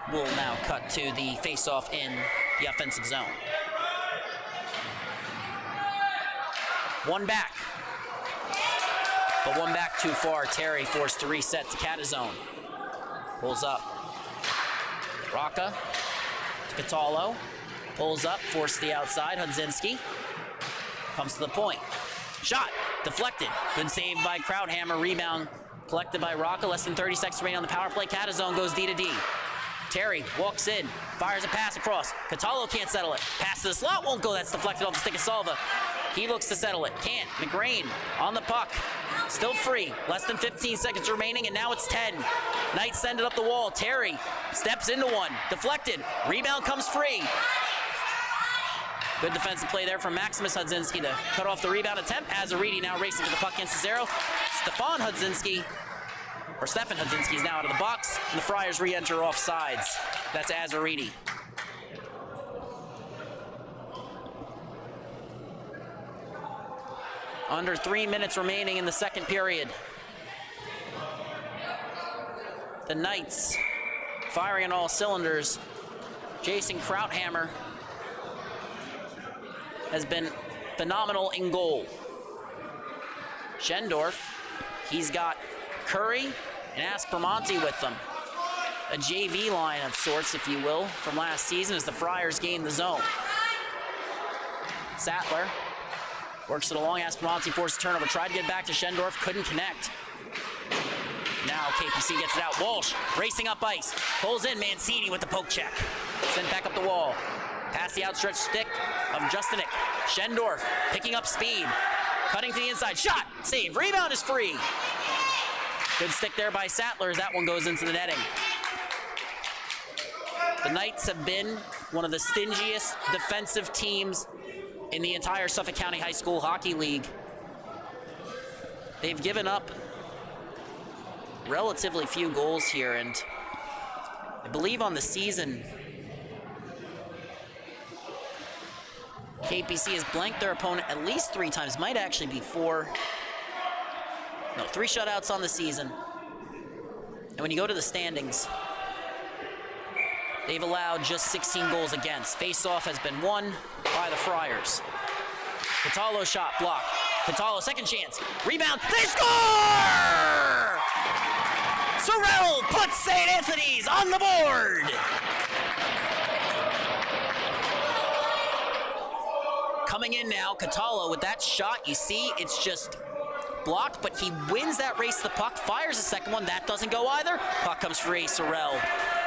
We'll now cut to the face-off in the offensive zone. One back. But one back too far. Terry forced to reset to Catazone. Pulls up. Rocca to Catallo. Pulls up, forced to the outside. Hudzinski comes to the point. Shot, deflected. Good save by Krauthammer. Rebound collected by Rocca. Less than 30 seconds remaining on the power play. Catazone goes D to D. Terry walks in, fires a pass across. Catallo can't settle it. Pass to the slot, won't go. That's deflected off the stick of Salva. He looks to settle it. Can't. McGrain on the puck. Still free. Less than 15 seconds remaining, and now it's 10. Knights send it up the wall. Terry steps into one. Deflected. Rebound comes free. Good defensive play there from Maximus Hudzinski to cut off the rebound attempt. Azaridi now racing to the puck against Cesaro. Stefan Hudzinski is now out of the box, and the Friars re-enter off sides. That's Azaridi. Under 3 minutes remaining in the second period. The Knights firing on all cylinders. Jason Krauthammer has been phenomenal in goal. Schendorf, he's got Curry and Aspromonte with them. A JV line of sorts, if you will, from last season as the Friars gain the zone. Sattler works it along. Aspromonte forced a turnover. Tried to get back to Schendorf. Couldn't connect. Now KPC gets it out. Walsh racing up ice. Pulls in. Mancini with the poke check. Sent back up the wall. Past the outstretched stick of Justinik. Schendorf picking up speed. Cutting to the inside. Shot. Save. Rebound is free. Good stick there by Sattler as that one goes into the netting. The Knights have been one of the stingiest defensive teams in the entire Suffolk County High School Hockey League. They've given up relatively few goals here, and I believe on the season, KPC has blanked their opponent at least 3 times. Might actually be 4. No, 3 shutouts on the season. And when you go to the standings, they've allowed just 16 goals against. Face-off has been won by the Friars. Catallo shot blocked. Catallo, second chance. Rebound. They score! Sorrell puts St. Anthony's on the board. Coming in now, Catallo with that shot. You see, it's just blocked, but he wins that race to the puck, fires the second one. That doesn't go either. Puck comes free. Sorrell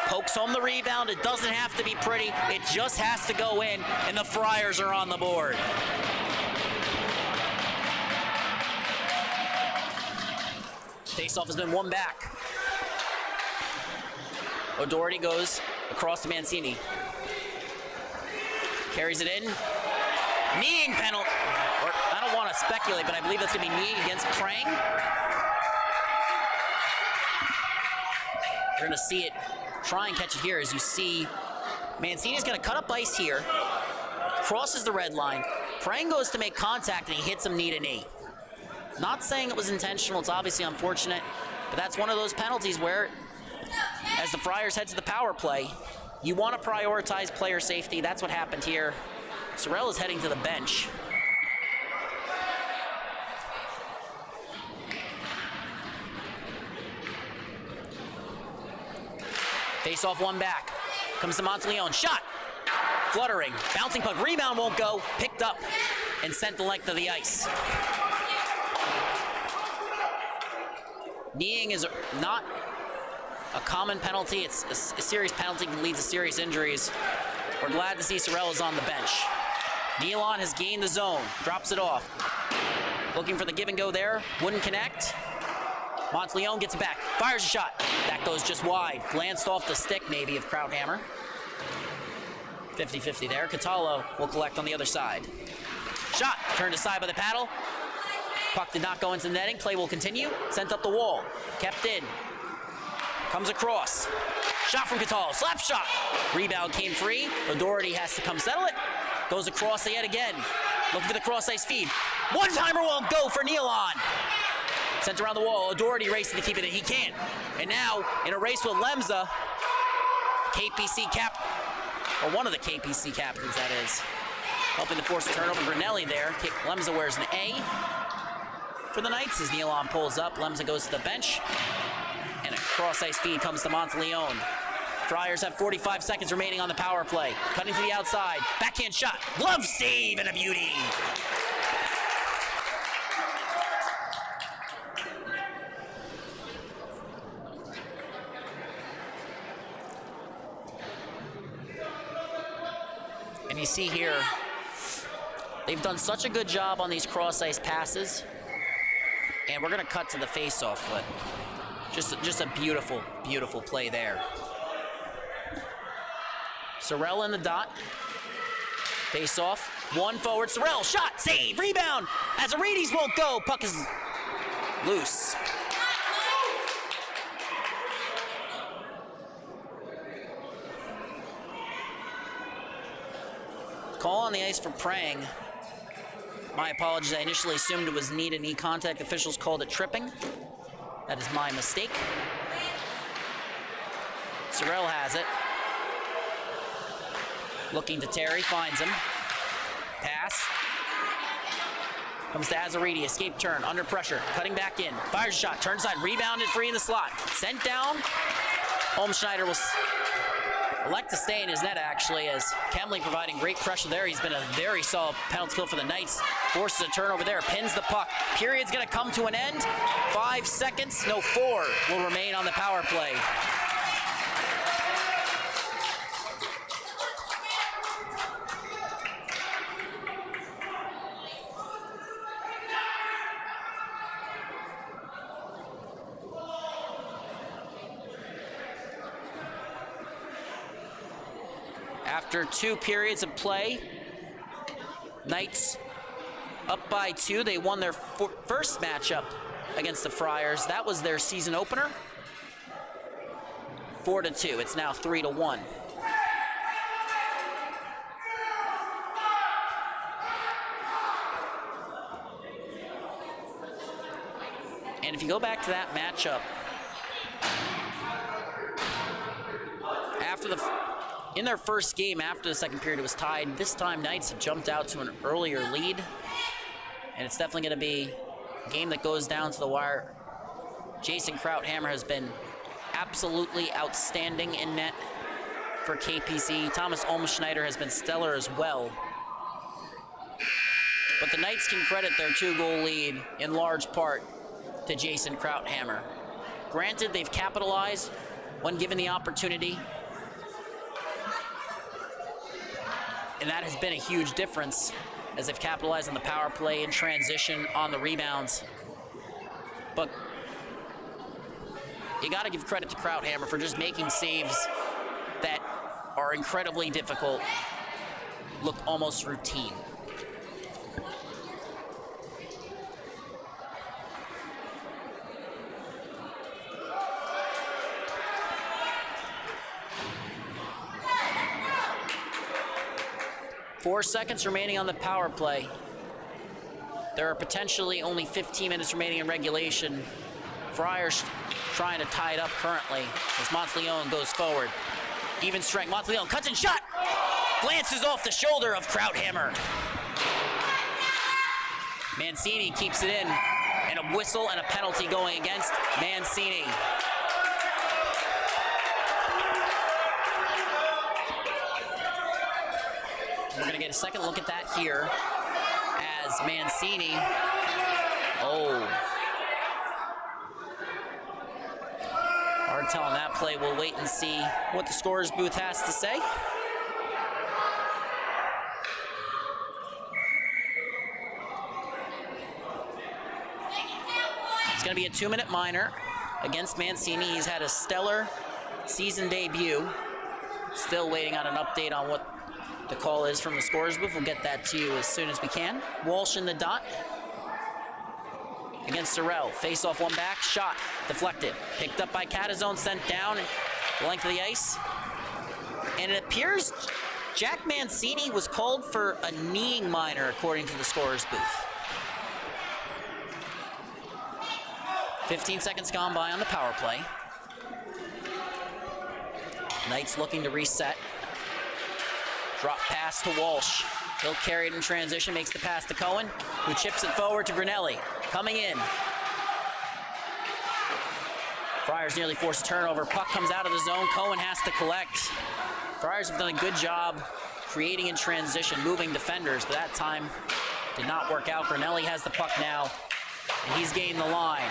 pokes home the rebound. It doesn't have to be pretty. It just has to go in, and the Friars are on the board. Faceoff has been won back. O'Doherty goes across to Mancini. Carries it in. Kneeing penalty. I don't want to speculate, but I believe that's going to be kneeing against Prang. You're going to see it. Try and catch it here as you see Mancini's going to cut up ice here. Crosses the red line. Prang goes to make contact, and he hits him knee to knee. Not saying it was intentional. It's obviously unfortunate, but that's one of those penalties where, as the Friars head to the power play, you want to prioritize player safety. That's what happened here. Sorrell is heading to the bench. Face off one back. Comes to Monteleone. Shot. Fluttering. Bouncing puck. Rebound won't go. Picked up and sent the length of the ice. Kneeing is not a common penalty. It's a serious penalty that can lead to serious injuries. We're glad to see Sorrell is on the bench. Nealon has gained the zone. Drops it off. Looking for the give and go there. Wouldn't connect. Monteleone gets it back. Fires a shot. That goes just wide. Glanced off the stick maybe of Krauthammer. 50-50 there. Catallo will collect on the other side. Shot. Turned aside by the paddle. Puck did not go into the netting. Play will continue. Sent up the wall. Kept in. Comes across. Shot from Catallo. Slap shot. Rebound came free. O'Doherty has to come settle it. Goes across yet again. Looking for the cross-ice feed. One-timer won't go for Nealon. Sent around the wall. O'Doherty racing to keep it in. He can't. And now, in a race with Lemza, KPC cap, or one of the KPC captains, that is. helping to force a turnover. Granelli there. Lemza wears an A for the Knights as Nealon pulls up. Lemza goes to the bench. And a cross-ice feed comes to Monteleone. Friars have 45 seconds remaining on the power play. Cutting to the outside. Backhand shot. Glove save and a beauty. And you see here, they've done such a good job on these cross-ice passes. And we're going to cut to the face-off foot. Just a beautiful, beautiful play there. Sorrell in the dot. Face-off. One forward. Sorrell, shot, save, rebound. Azarides won't go. Puck is loose. Call on the ice for Prang. My apologies, I initially assumed it was knee-to-knee contact. Officials called it tripping. That is my mistake. Sorrell has it. Looking to Terry, finds him. Pass. Comes to Azaridi, escape turn, under pressure, cutting back in. Fires a shot, turns side, rebounded free in the slot. Sent down. Holmschneider will elect to stay in his net, actually, as Kemley providing great pressure there. He's been a very solid penalty kill for the Knights. Forces a turnover there, pins the puck. Period's gonna come to an end. 5 seconds, no, 4 will remain on the power play. After 2 periods of play, Knights up by 2. They won their first matchup against the Friars. That was their season opener. 4-2. It's now 3-1. And if you go back to that matchup, in their first game after the second period, it was tied. This time, Knights have jumped out to an earlier lead. And it's definitely going to be a game that goes down to the wire. Jason Krauthammer has been absolutely outstanding in net for KPC. Thomas Olmschneider has been stellar as well. But the Knights can credit their 2-goal lead in large part to Jason Krauthammer. Granted, they've capitalized when given the opportunity. And that has been a huge difference as they've capitalized on the power play and transition on the rebounds. But you got to give credit to Krauthammer for just making saves that are incredibly difficult, look almost routine. Four seconds remaining on the power play. There are potentially only 15 minutes remaining in regulation. Friars trying to tie it up currently as Monteleone goes forward. Even strength, Monteleone cuts and shot! Glances off the shoulder of Krauthammer. Mancini keeps it in, and a whistle and a penalty going against Mancini. We're going to get a second look at that here as Mancini, hard telling that play. We'll wait and see what the scorer's booth has to say. It's going to be a 2-minute minor against Mancini. He's had a stellar season debut. Still waiting on an update on what the call is from the scorer's booth. We'll get that to you as soon as we can. Walsh in the dot against Sorrell. Face off, one back, shot, deflected. Picked up by Catazone, sent down the length of the ice. And it appears Jack Mancini was called for a kneeing minor according to the scorer's booth. 15 seconds gone by on the power play. Knights looking to reset. Drop pass to Walsh. He'll carry it in transition, makes the pass to Cohen, who chips it forward to Granelli. Coming in. Friars nearly forced a turnover. Puck comes out of the zone. Cohen has to collect. Friars have done a good job creating in transition, moving defenders, but that time did not work out. Granelli has the puck now, and he's gained the line.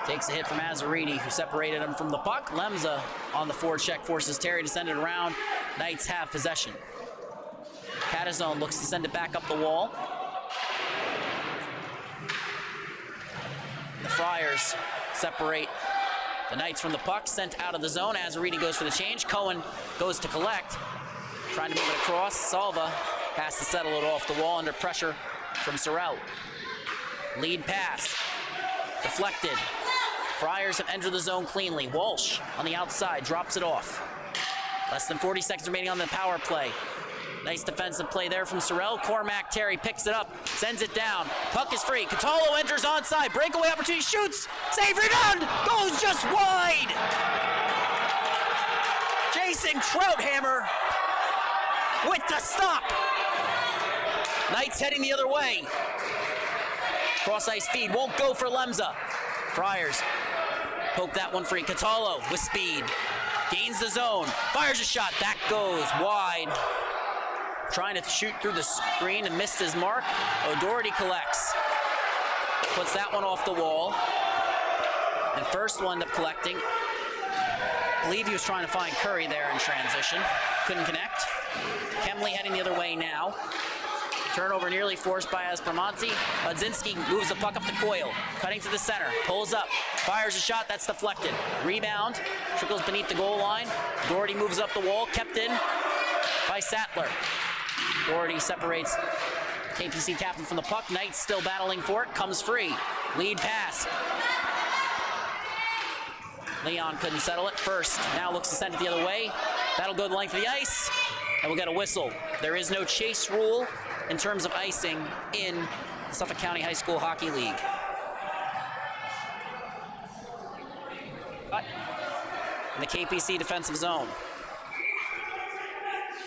Takes a hit from Azzarini, who separated him from the puck. Lemza on the forward check forces Terry to send it around. Knights have possession. Catazone looks to send it back up the wall. The Friars separate the Knights from the puck, sent out of the zone. Azzarini goes for the change. Cohen goes to collect, trying to move it across. Salva has to settle it off the wall under pressure from Sorrell. Lead pass, deflected. Friars have entered the zone cleanly. Walsh on the outside drops it off. Less than 40 seconds remaining on the power play. Nice defensive play there from Sorrell. Cormack Terry picks it up, sends it down. Puck is free. Catallo enters onside. Breakaway opportunity, shoots. Save, rebound. Goes just wide. Jason Krauthammer with the stop. Knights heading the other way. Cross ice feed won't go for Lemza. Friars poke that one free. Catallo with speed. Gains the zone. Fires a shot. That goes wide. Trying to shoot through the screen and missed his mark. O'Doherty collects. Puts that one off the wall. And first will end up collecting. I believe he was trying to find Curry there in transition. Couldn't connect. Kemley heading the other way now. Turnover nearly forced by Aspromonte. Budzinski moves the puck up to Coyle. Cutting to the center. Pulls up. Fires a shot. That's deflected. Rebound. Trickles beneath the goal line. Doherty moves up the wall. Kept in by Sattler. Doherty separates KPC captain from the puck. Knights still battling for it. Comes free. Lead pass. Leon couldn't settle it. First now looks to send it the other way. That'll go the length of the ice. And we'll get a whistle. There is no chase rule in terms of icing in the Suffolk County High School Hockey League. In the KPC defensive zone.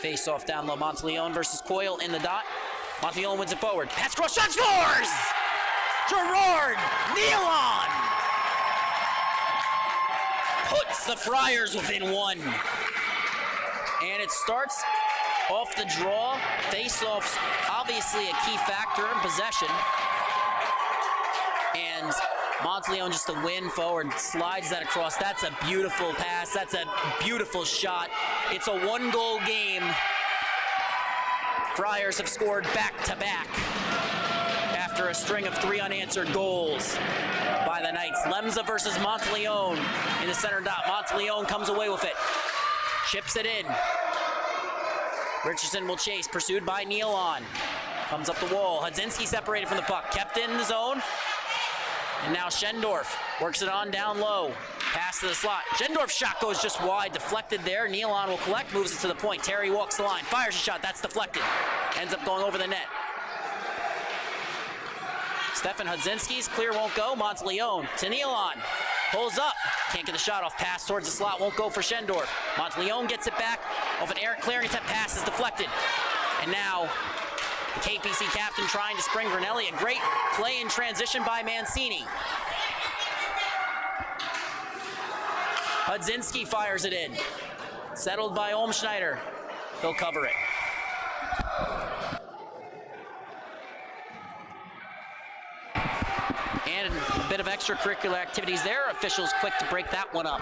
Face off down low. Monteleone versus Coyle in the dot. Monteleone wins it forward. Pass cross, shot, scores! Gerard Nealon puts the Friars within one. And it starts off the draw. Face-offs, obviously a key factor in possession. And Monteleone just to win forward, slides that across. That's a beautiful pass. That's a beautiful shot. It's a one-goal game. Friars have scored back-to-back after a string of 3 unanswered goals by the Knights. Lemza versus Monteleone in the center dot. Monteleone comes away with it. Chips it in. Richardson will chase, pursued by Nealon. Comes up the wall. Hudzinski separated from the puck. Kept in the zone. And now Schendorf works it on down low. Pass to the slot. Schendorf's shot goes just wide, deflected there. Nealon will collect, moves it to the point. Terry walks the line, fires a shot, that's deflected. Ends up going over the net. Stefan Hudzinski's clear won't go. Monteleone to Nealon. Pulls up, can't get the shot off. Pass towards the slot, won't go for Schendorf. Monteleone gets it back off an errant clearing attempt. Pass is deflected. And now the KPC captain trying to spring Granelli. A great play in transition by Mancini. Hudzinski fires it in. Settled by Olmschneider. He'll cover it. And a bit of extracurricular activities there. Officials quick to break that one up.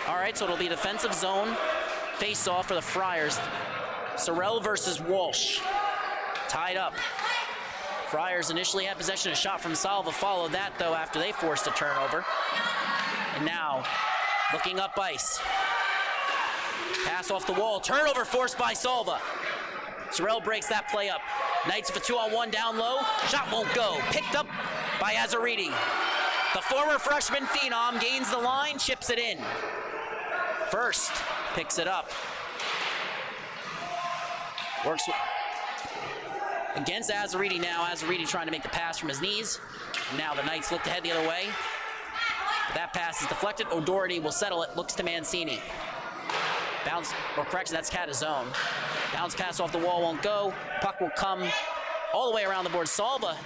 All right, so it'll be defensive zone face-off for the Friars. Sorrell versus Walsh. Tied up. Friars initially had possession. A shot from Salva followed that, though, after they forced a turnover. And now, looking up ice. Pass off the wall. Turnover forced by Salva. Sorrell breaks that play up. Knights with a 2-on-1 down low. Shot won't go. Picked up by Azzarini. The former freshman phenom gains the line, chips it in. First picks it up. Works against Azariti now. Azariti trying to make the pass from his knees. Now the Knights look to head the other way. That pass is deflected. O'Doherty will settle it. Looks to Mancini. Bounce, or correction, that's Catazone. Bounce pass off the wall won't go. Puck will come all the way around the board. Salva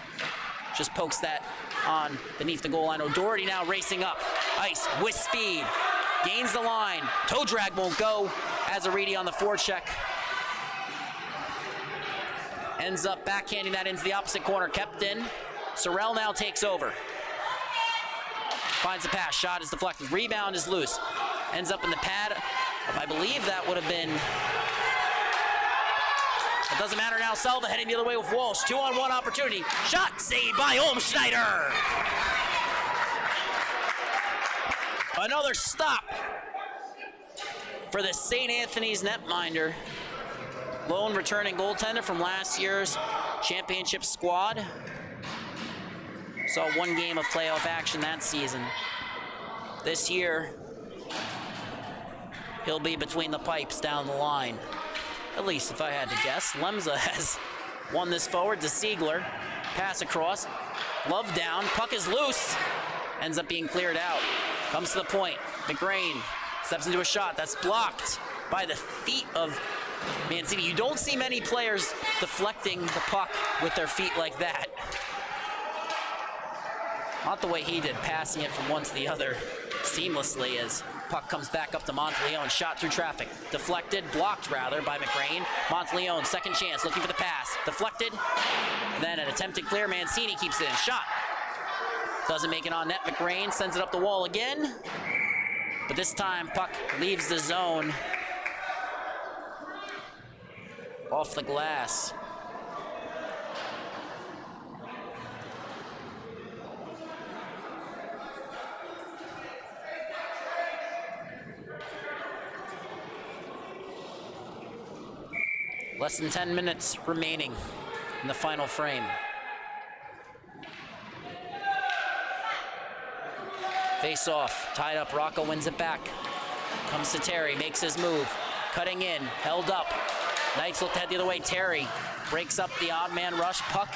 just pokes that on beneath the goal line. O'Doherty now racing up. Ice with speed. Gains the line. Toe drag won't go. Azariti on the forecheck. Ends up backhanding that into the opposite corner. Kept in. Sorrell now takes over. Finds the pass. Shot is deflected. Rebound is loose. Ends up in the pad. I believe that would have been... It doesn't matter now. Salva heading the other way with Walsh. 2-on-1 opportunity. Shot saved by Olmschneider. Another stop for the St. Anthony's netminder. Lone returning goaltender from last year's championship squad. Saw one game of playoff action that season. This year, he'll be between the pipes down the line. At least if I had to guess. Lemza has won this forward to Siegler. Pass across. Love down. Puck is loose. Ends up being cleared out. Comes to the point. McGrain steps into a shot. That's blocked by the feet of Mancini. You don't see many players deflecting the puck with their feet like that. Not the way he did, passing it from one to the other seamlessly as puck comes back up to Monteleone. Shot through traffic. Deflected, blocked rather, by McGrain. Monteleone, second chance, looking for the pass. Deflected. And then an attempted clear. Mancini keeps it in. Shot. Doesn't make it on net. McGrain sends it up the wall again. But this time, puck leaves the zone. Off the glass. Less than 10 minutes remaining in the final frame. Face off, tied up, Rocco wins it back. Comes to Terry, makes his move. Cutting in, held up. Knights look to head the other way. Terry breaks up the odd man rush. Puck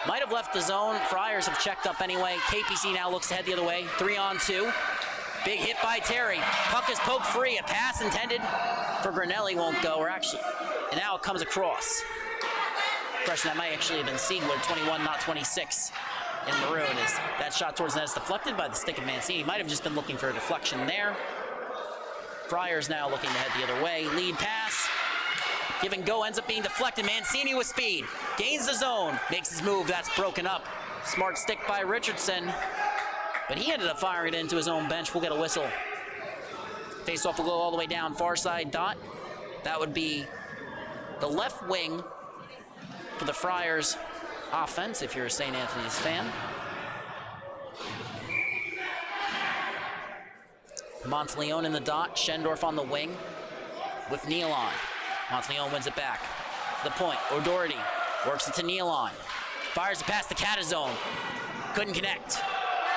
might have left the zone. Friars have checked up anyway. KPC now looks to head the other way. 3-on-2. Big hit by Terry. Puck is poked free. A pass intended for Granelli won't go. And now it comes across. Question, that might actually have been Siegler, 21, not 26 in maroon. As that shot towards the net is deflected by the stick of Mancini. Might have just been looking for a deflection there. Friars now looking to head the other way. Lead pass. Give and go ends up being deflected. Mancini with speed. Gains the zone. Makes his move. That's broken up. Smart stick by Richardson. But he ended up firing it into his own bench. We'll get a whistle. Face-off will go all the way down. Far side dot. That would be the left wing for the Friars offense, if you're a St. Anthony's fan. Monteleone in the dot. Schendorf on the wing with Nealon. Monteleone wins it back. To the point. O'Doherty works it to Nealon. Fires it past the Catazone. Couldn't connect.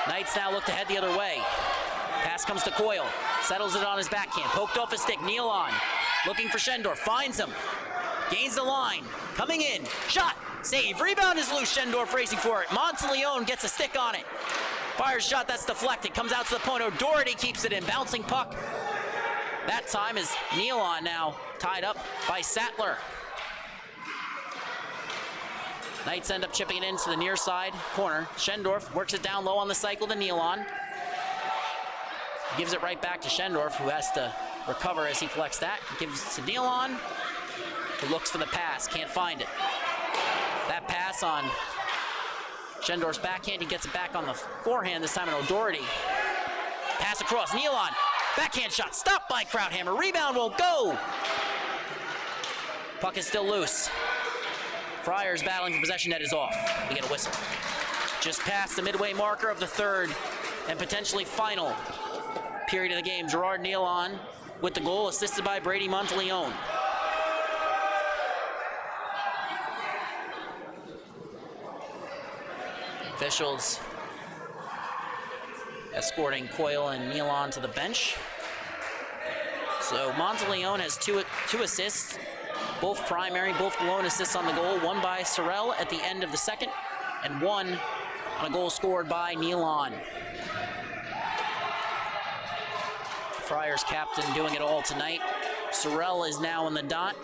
Knights now look to head the other way. Pass comes to Coyle. Settles it on his backhand. Poked off his stick. Nealon looking for Schendorf. Finds him. Gains the line. Coming in. Shot. Save. Rebound is loose. Schendorf racing for it. Monteleone gets a stick on it. Fires shot. That's deflected. Comes out to the point. O'Doherty keeps it in. Bouncing puck. That time is Nealon now tied up by Sattler. Knights end up chipping it into the near side corner. Schendorf works it down low on the cycle to Nealon. Gives it right back to Schendorf, who has to recover as he collects that. Gives it to Nealon, who looks for the pass, can't find it. That pass on Schendorf's backhand, he gets it back on the forehand, this time in O'Doherty. Pass across, Nealon, backhand shot, stopped by Krauthammer, rebound won't go! Puck is still loose. Friars battling for possession, net is off. We get a whistle. Just past the midway marker of the third and potentially final period of the game. Gerard Nealon with the goal, assisted by Brady Monteleone. Officials escorting Coyle and Nealon to the bench. So Monteleone has two assists, both primary, both lone assists on the goal. One by Sorrell at the end of the second, and one on a goal scored by Nealon. Friars captain doing it all tonight. Sorrell is now in the dot,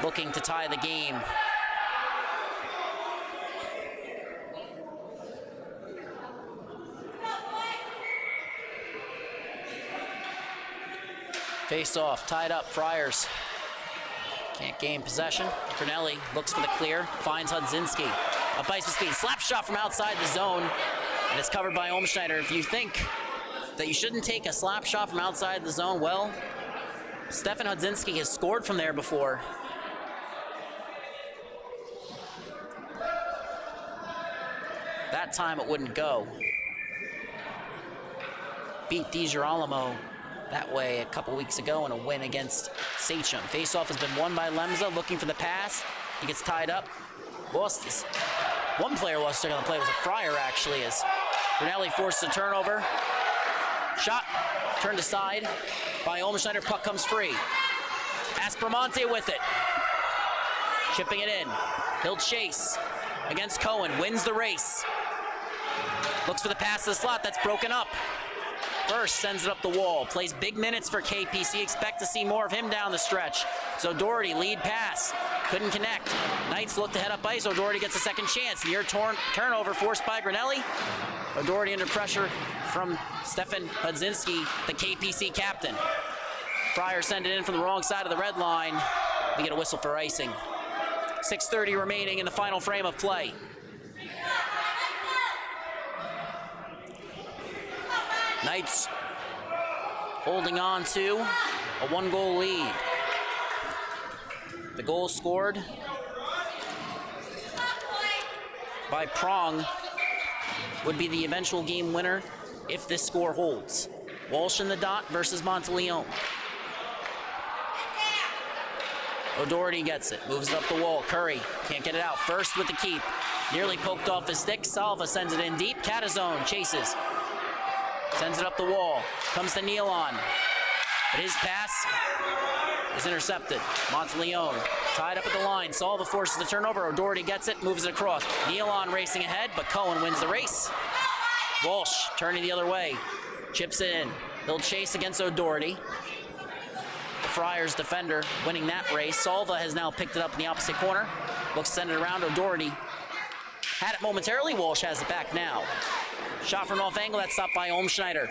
looking to tie the game. Face off, tied up, Friars. Can't gain possession. Cornelli looks for the clear, finds Hudzinski. Up ice with speed, slap shot from outside the zone, and it's covered by Olmschneider. If you think that you shouldn't take a slap shot from outside the zone, well, Stefan Hudzinski has scored from there before. That time it wouldn't go. Beat DiGirolamo that way a couple weeks ago in a win against Sachem. Face-off has been won by Lemza, looking for the pass. He gets tied up. Lost this. One player lost second on the play. It was a Friar, actually, as Brunelli forces a turnover. Shot turned aside by Olmschneider. Puck comes free. Aspromonte with it. Chipping it in. He'll chase against Cohen. Wins the race. Looks for the pass to the slot. That's broken up. First sends it up the wall. Plays big minutes for KPC. Expect to see more of him down the stretch. So Doherty, lead pass. Couldn't connect. Knights look to head up ice. O'Doherty gets a second chance. Near turnover forced by Granelli. O'Doherty under pressure from Stefan Hudzinski, the KPC captain. Friars send it in from the wrong side of the red line. We get a whistle for icing. 6:30 remaining in the final frame of play. Knights holding on to a one-goal lead. The goal scored by Prong would be the eventual game winner if this score holds. Walsh in the dot versus Monteleone. O'Doherty gets it, moves it up the wall. Curry can't get it out. First with the keep. Nearly poked off his stick. Salva sends it in deep. Catazone chases. Sends it up the wall. Comes to Nealon. But his pass is intercepted. Monteleone tied up at the line. Salva forces the turnover. O'Doherty gets it, moves it across. Nealon racing ahead, but Cohen wins the race. Walsh turning the other way. Chips it in. He'll chase against O'Doherty. The Friars defender winning that race. Salva has now picked it up in the opposite corner. Looks to send it around. O'Doherty had it momentarily. Walsh has it back now. Shot from off angle. That's stopped by Olmschneider.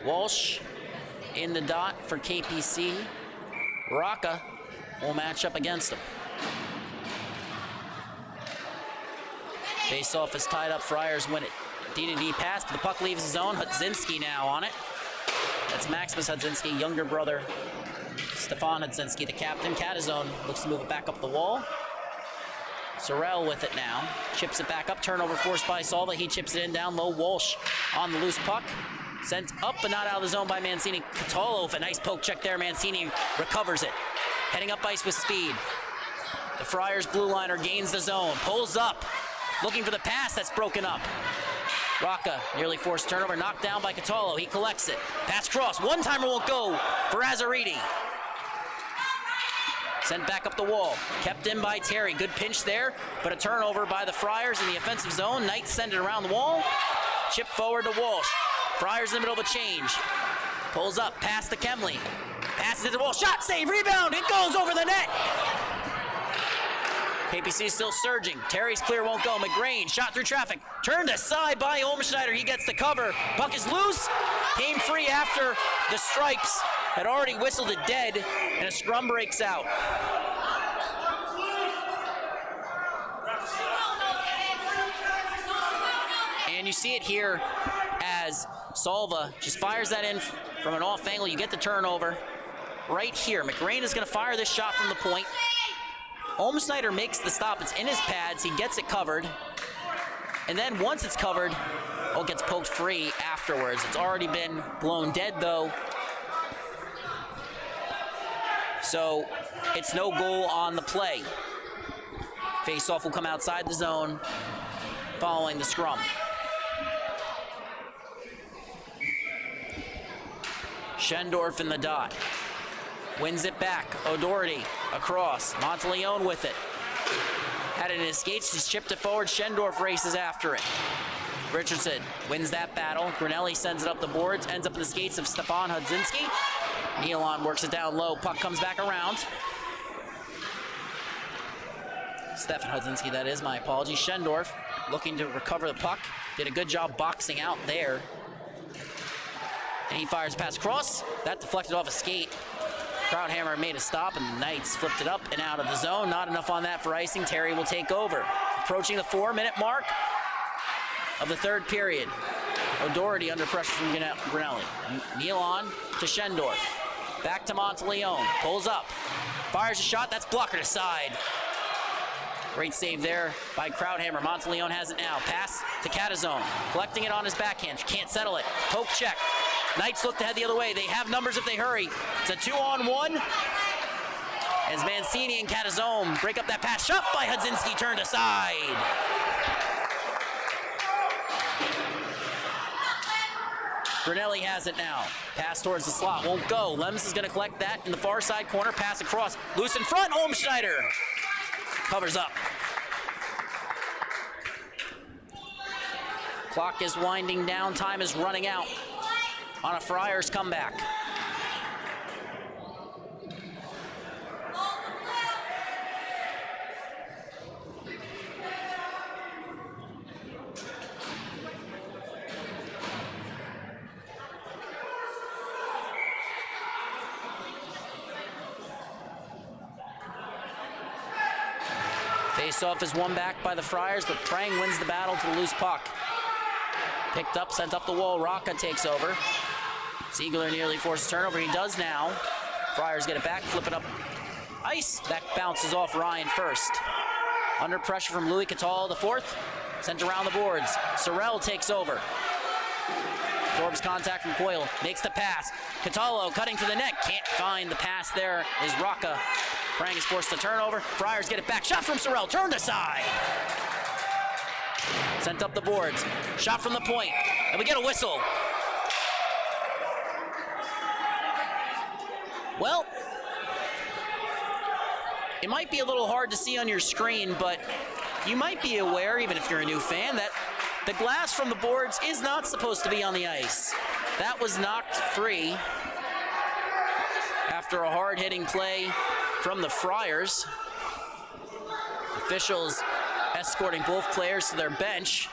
Walsh in the dot for KPC. Rocca will match up against him. Face-off is tied up. Friars win it. D-to-D pass, but the puck leaves his zone. Hudzinski now on it. That's Maximus Hudzinski, younger brother. Stefan Hudzinski, the captain. Catazone looks to move it back up the wall. Sorrell with it now. Chips it back up. Turnover forced by Salva. He chips it in down low. Walsh on the loose puck. Sent up but not out of the zone by Mancini. Catallo with a nice poke check there. Mancini recovers it. Heading up ice with speed. The Friars blue liner gains the zone. Pulls up. Looking for the pass that's broken up. Rocca nearly forced turnover. Knocked down by Catallo. He collects it. Pass cross. One-timer won't go for Azzariti. Sent back up the wall. Kept in by Terry. Good pinch there, but a turnover by the Friars in the offensive zone. Knights send it around the wall. Chip forward to Walsh. Friars in the middle of a change. Pulls up, pass to Kemley. Passes it to the wall. Shot, save, rebound. It goes over the net. KPC still surging. Terry's clear won't go. McGrain shot through traffic. Turned aside by Olmschneider. He gets the cover. Puck is loose. Came free after the Stripes had already whistled it dead, and a scrum breaks out. And you see it here as Salva just fires that in from an off angle. You get the turnover right here. McGrain is going to fire this shot from the point. Olmschneider makes the stop. It's in his pads. He gets it covered. And then once it's covered, it gets poked free afterwards. It's already been blown dead, though, So it's no goal on the play. Face-off will come outside the zone following the scrum. Schendorf in the dot. Wins it back. O'Doherty across. Monteleone with it. Had it in his skates. He's chipped it forward. Schendorf races after it. Richardson wins that battle. Grinelli sends it up the boards. Ends up in the skates of Stefan Hudzinski. Nealon works it down low. Puck comes back around. Stefan Hudzinski, that is. My apologies. Schendorf looking to recover the puck. Did a good job boxing out there. And he fires a pass across. That deflected off a skate. Krauthammer made a stop, and the Knights flipped it up and out of the zone. Not enough on that for icing. Terry will take over. Approaching the 4-minute mark of the third period. O'Doherty under pressure from Grinelli. Nealon to Schendorf. Back to Monteleone. Pulls up. Fires a shot. That's blockered aside. Great save there by Krauthammer. Monteleone has it now. Pass to Catazone. Collecting it on his backhand. Can't settle it. Poke check. Knights look to head the other way. They have numbers if they hurry. It's a 2-on-1. As Mancini and Catazone break up that pass. Shot by Hudzinski, turned aside. Grinelli has it now. Pass towards the slot. Won't go. Lems is going to collect that in the far side corner. Pass across. Loose in front. Olmschneider covers up. Clock is winding down. Time is running out on a Friars comeback. Face-off is won back by the Friars, but Prang wins the battle to the loose puck. Picked up, sent up the wall. Rocca takes over. Ziegler nearly forces turnover. He does now. Friars get it back, flip it up ice. That bounces off Ryan first. Under pressure from Louis Catallo, the fourth. Sent around the boards. Sorrell takes over. Absorbs contact from Coyle. Makes the pass. Catallo cutting to the net. Can't find the pass there is Rocca. Prang is forced to turnover. Friars get it back. Shot from Sorrell. Turned aside. Sent up the boards. Shot from the point. And we get a whistle. Well, it might be a little hard to see on your screen, but you might be aware, even if you're a new fan, that the glass from the boards is not supposed to be on the ice. That was knocked free after a hard-hitting play from the Friars. Officials escorting both players to their bench.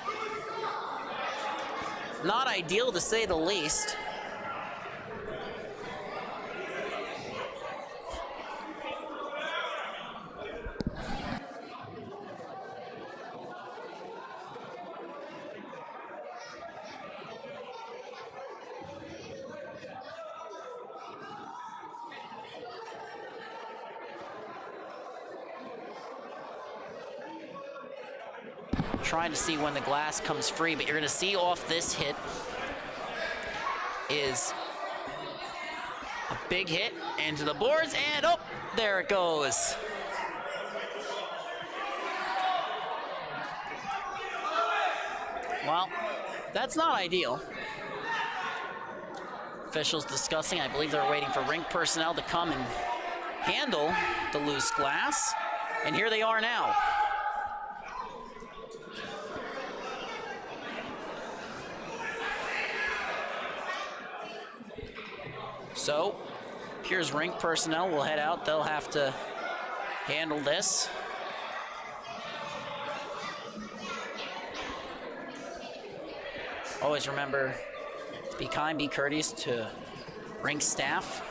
Not ideal, to say the least. Trying to see when the glass comes free, but you're going to see off this hit is a big hit into the boards, and oh, there it goes. Well, that's not ideal. Officials discussing. I believe they're waiting for rink personnel to come and handle the loose glass, and here they are now. So, here's rink personnel. We'll head out. They'll have to handle this. Always remember to be kind, be courteous to rink staff.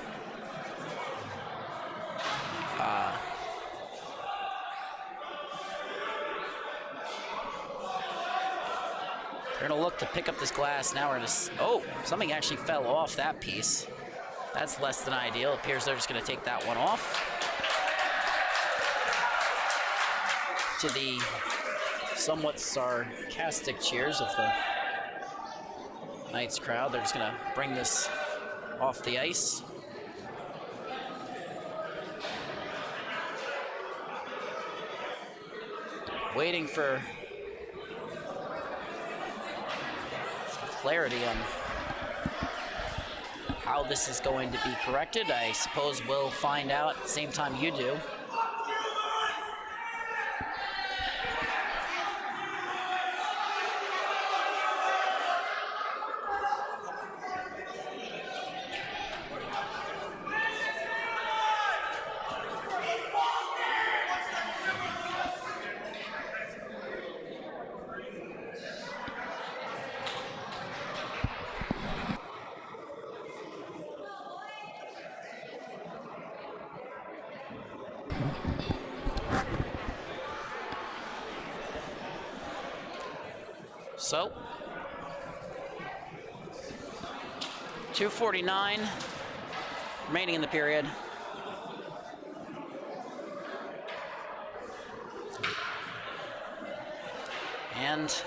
They're going to look to pick up this glass. Now we're just, oh, something actually fell off that piece. That's less than ideal. It appears they're just going to take that one off. To the somewhat sarcastic cheers of the Knights crowd, they're just going to bring this off the ice. Waiting for some clarity on how this is going to be corrected. I suppose we'll find out at the same time you do. So, 2:49 remaining in the period. And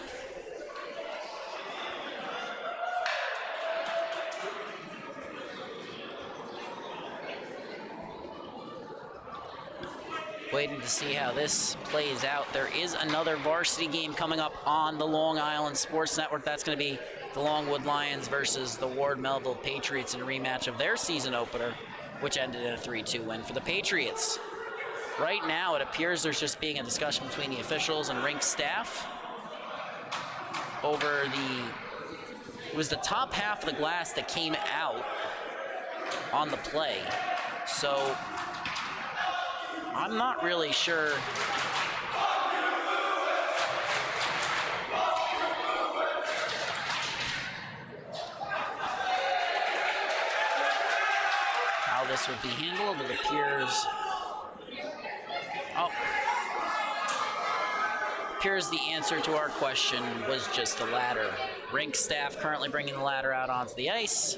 waiting to see how this plays out. There is another varsity game coming up on the Long Island Sports Network. That's going to be the Longwood Lions versus the Ward Melville Patriots in a rematch of their season opener, which ended in a 3-2 win for the Patriots. Right now, it appears there's just being a discussion between the officials and rink staff over it was the top half of the glass that came out on the play. So I'm not really sure how this would be handled. It appears, appears the answer to our question was just the ladder. Rink staff currently bringing the ladder out onto the ice.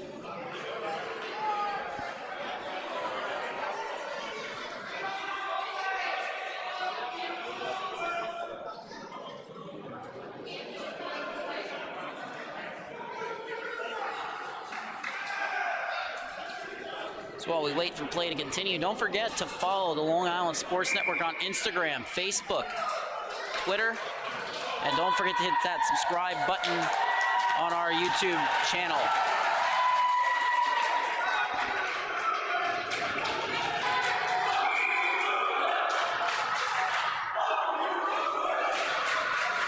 So while we wait for play to continue, don't forget to follow the Long Island Sports Network on Instagram, Facebook, Twitter, and don't forget to hit that subscribe button on our YouTube channel.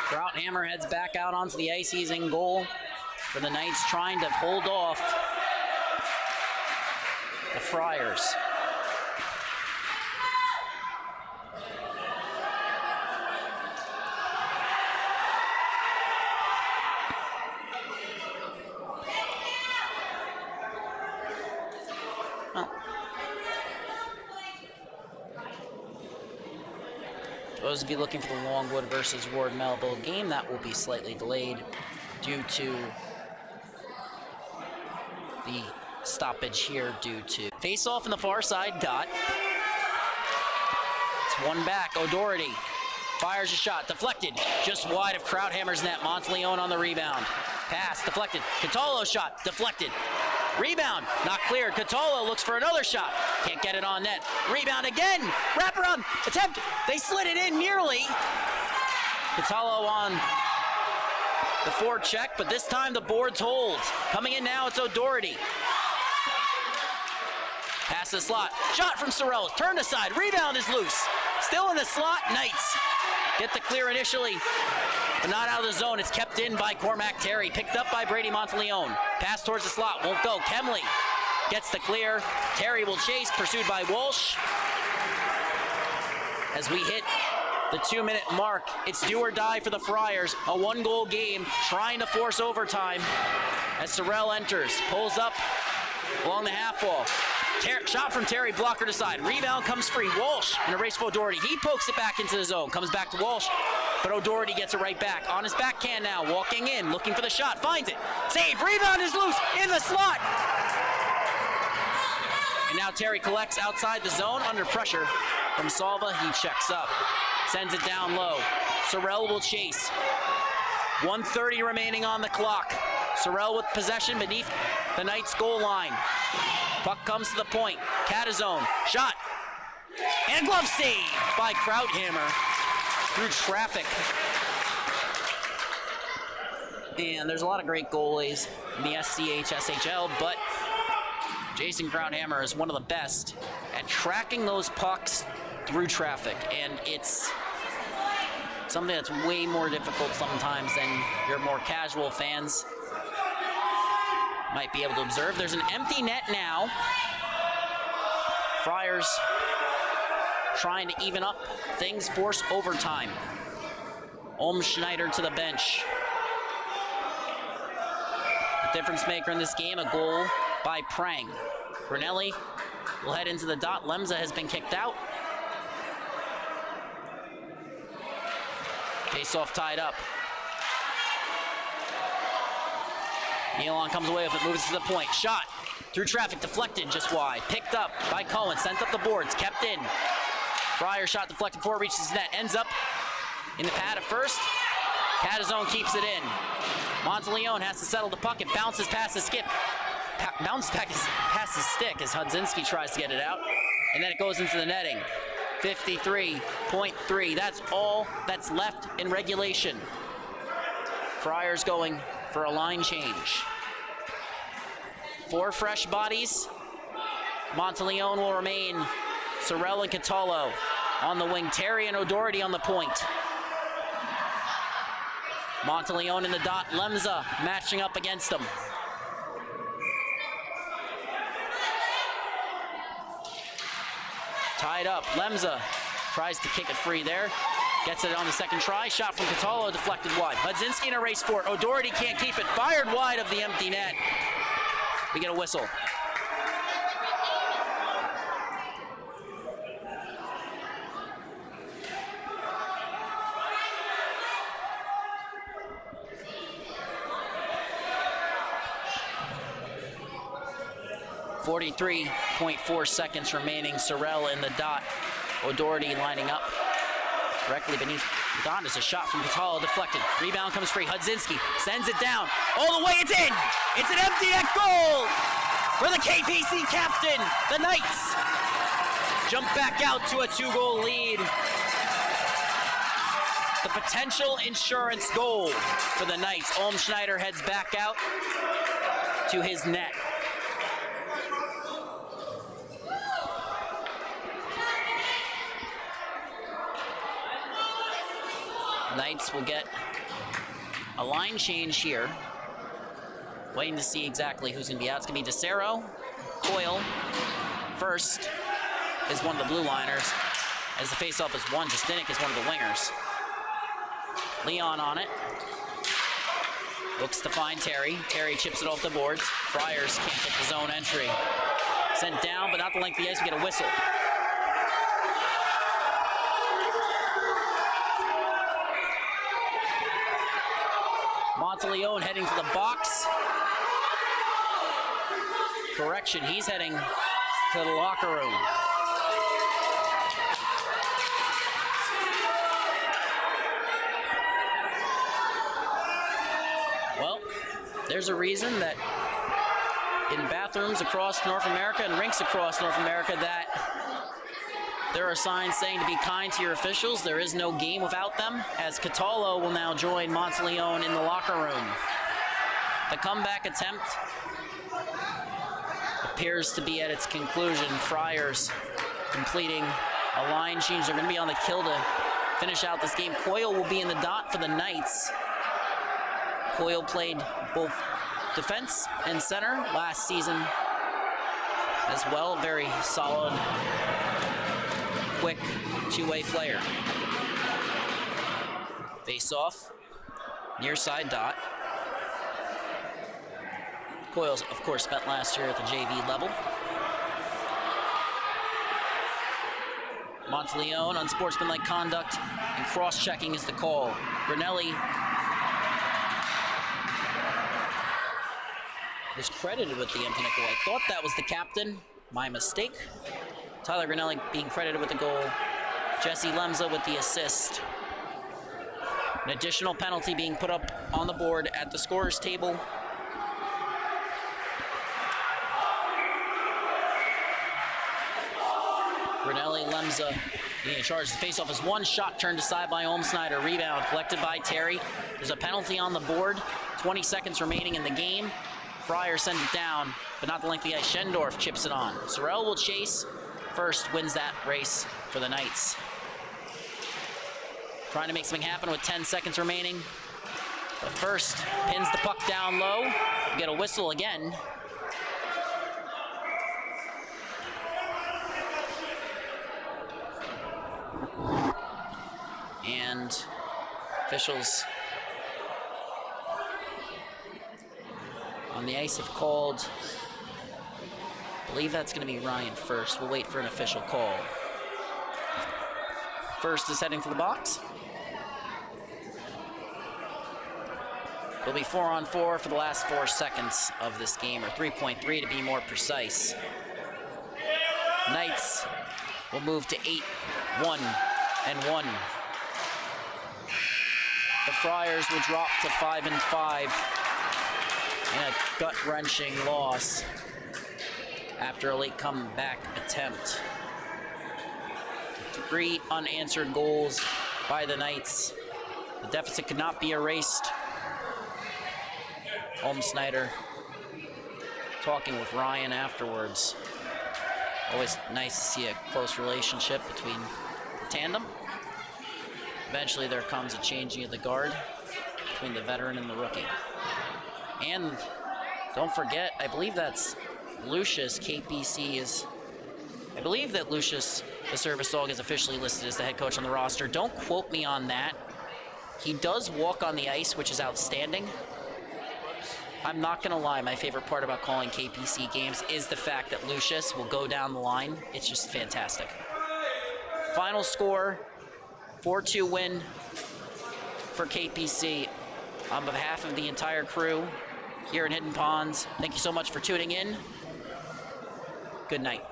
Krauthammer heads back out onto the ice. He's in goal for the Knights, trying to hold off the Friars. Those of you looking for the Longwood versus Ward Melville game, that will be slightly delayed due to the stoppage here due to face off in the far side dot. It's one back. O'Doherty fires a shot, deflected just wide of Krauthammer's net. Monteleone on the rebound. Pass deflected. Catolo shot deflected. Rebound not cleared. Catolo looks for another shot. Can't get it on net. Rebound again. Wraparound attempt. They slid it in nearly. Catolo on the forecheck, but this time the boards hold. Coming in now, it's O'Doherty. Pass the slot. Shot from Sorrell. Turned aside. Rebound is loose. Still in the slot. Knights get the clear initially, but not out of the zone. It's kept in by Cormack Terry. Picked up by Brady Monteleone. Pass towards the slot. Won't go. Kemley gets the clear. Terry will chase. Pursued by Walsh. As we hit the 2-minute mark, it's do or die for the Friars. A 1-goal game, trying to force overtime. As Sorrell enters, pulls up along the half wall. Shot from Terry, blocker to side. Rebound comes free. Walsh in a race for O'Doherty. He pokes it back into the zone. Comes back to Walsh, but O'Doherty gets it right back. On his backhand now, walking in, looking for the shot. Finds it. Save. Rebound is loose in the slot. And now Terry collects outside the zone under pressure from Salva. He checks up. Sends it down low. Sorrell will chase. 1:30 remaining on the clock. Sorrell with possession beneath the Knights' goal line. Puck comes to the point. Catazone. Shot. And glove save by Krauthammer. through traffic. And there's a lot of great goalies in the SCHSHL, but Jason Groundhammer is one of the best at tracking those pucks through traffic, and it's something that's way more difficult sometimes than your more casual fans might be able to observe. There's an empty net now. Friars trying to even up things, force overtime. Schneider to the bench. The difference maker in this game, a goal by Prang. Granelli will head into the dot. Lemza has been kicked out. Face-off tied up. Nealon comes away with it, moves to the point. Shot through traffic, deflected just wide. Picked up by Cohen, sent up the boards, kept in. Fryer shot deflected before it reaches the net. Ends up in the pad at first. Catazone keeps it in. Monteleone has to settle the puck. It bounces past the skip. Bounces back past his stick as Hudzinski tries to get it out. And then it goes into the netting. 53.3. That's all that's left in regulation. Friars going for a line change. 4 fresh bodies. Monteleone will remain. Sorrell and Catallo on the wing. Terry and O'Doherty on the point. Monteleone in the dot. Lemza matching up against him. Tied up. Lemza tries to kick it free there. Gets it on the second try. Shot from Catallo, deflected wide. Hudzinski in a race for it. O'Doherty can't keep it. Fired wide of the empty net. We get a whistle. .4 seconds remaining. Sorrell in the dot. O'Doherty lining up directly beneath the dot. Is a shot from Catallo, deflected. Rebound comes free. Hudzinski sends it down. All the way, it's in! It's an empty net goal for the KPC captain. The Knights jump back out to a 2-goal lead. The potential insurance goal for the Knights. Schneider heads back out to his net. Knights will get a line change here. Waiting to see exactly who's going to be out. It's going to be DeCero. Coyle first is one of the blue liners. As the faceoff is one, Justinik is one of the wingers. Leon on it. Looks to find Terry. Terry chips it off the boards. Friars can't get the zone entry. Sent down, but not the length of the ice. We get a whistle. Monteleone heading to the box. Correction, he's heading to the locker room. Well, there's a reason that in bathrooms across North America and rinks across North America that there are signs saying to be kind to your officials. There is no game without them, as Catallo will now join Monteleone in the locker room. The comeback attempt appears to be at its conclusion. Friars completing a line change. They're going to be on the kill to finish out this game. Coyle will be in the dot for the Knights. Coyle played both defense and center last season as well. Very solid, quick two-way player. Face off, near side dot. Coyle's, of course, spent last year at the JV level. Monteleone, unsportsmanlike conduct and cross-checking is the call. Granelli was credited with the empty net goal. I thought that was the captain. My mistake. Tyler Granelli being credited with the goal. Jesse Lemza with the assist. An additional penalty being put up on the board at the scorer's table. Granelli, Lemza Being charged, the faceoff is one shot turned aside by Snyder. Rebound collected by Terry. There's a penalty on the board. 20 seconds remaining in the game. Friars send it down, but not the length of the ice. Schendorf chips it on. Sorrell will chase. First wins that race for the Knights. Trying to make something happen with 10 seconds remaining. But first pins the puck down low. We get a whistle again. And officials on the ice have called, I believe that's going to be Ryan first. We'll wait for an official call. First is heading to the box. It'll be 4-on-4 for the last 4 seconds of this game, or 3.3 to be more precise. Knights will move to 8-1-1. The Friars will drop to 5-5 in a gut-wrenching loss after a late comeback attempt. 3 unanswered goals by the Knights. The deficit could not be erased. Snyder talking with Ryan afterwards. Always nice to see a close relationship between the tandem. Eventually there comes a changing of the guard between the veteran and the rookie. And don't forget, I believe that's Lucius. KPC is, I believe that Lucius, the service dog, is officially listed as the head coach on the roster. Don't quote me on that. He does walk on the ice, which is outstanding. I'm not gonna lie, my favorite part about calling KPC games is the fact that Lucius will go down the line. It's just fantastic. Final score, 4-2 win for KPC. On behalf of the entire crew here in Hidden Ponds, thank you so much for tuning in. Good night.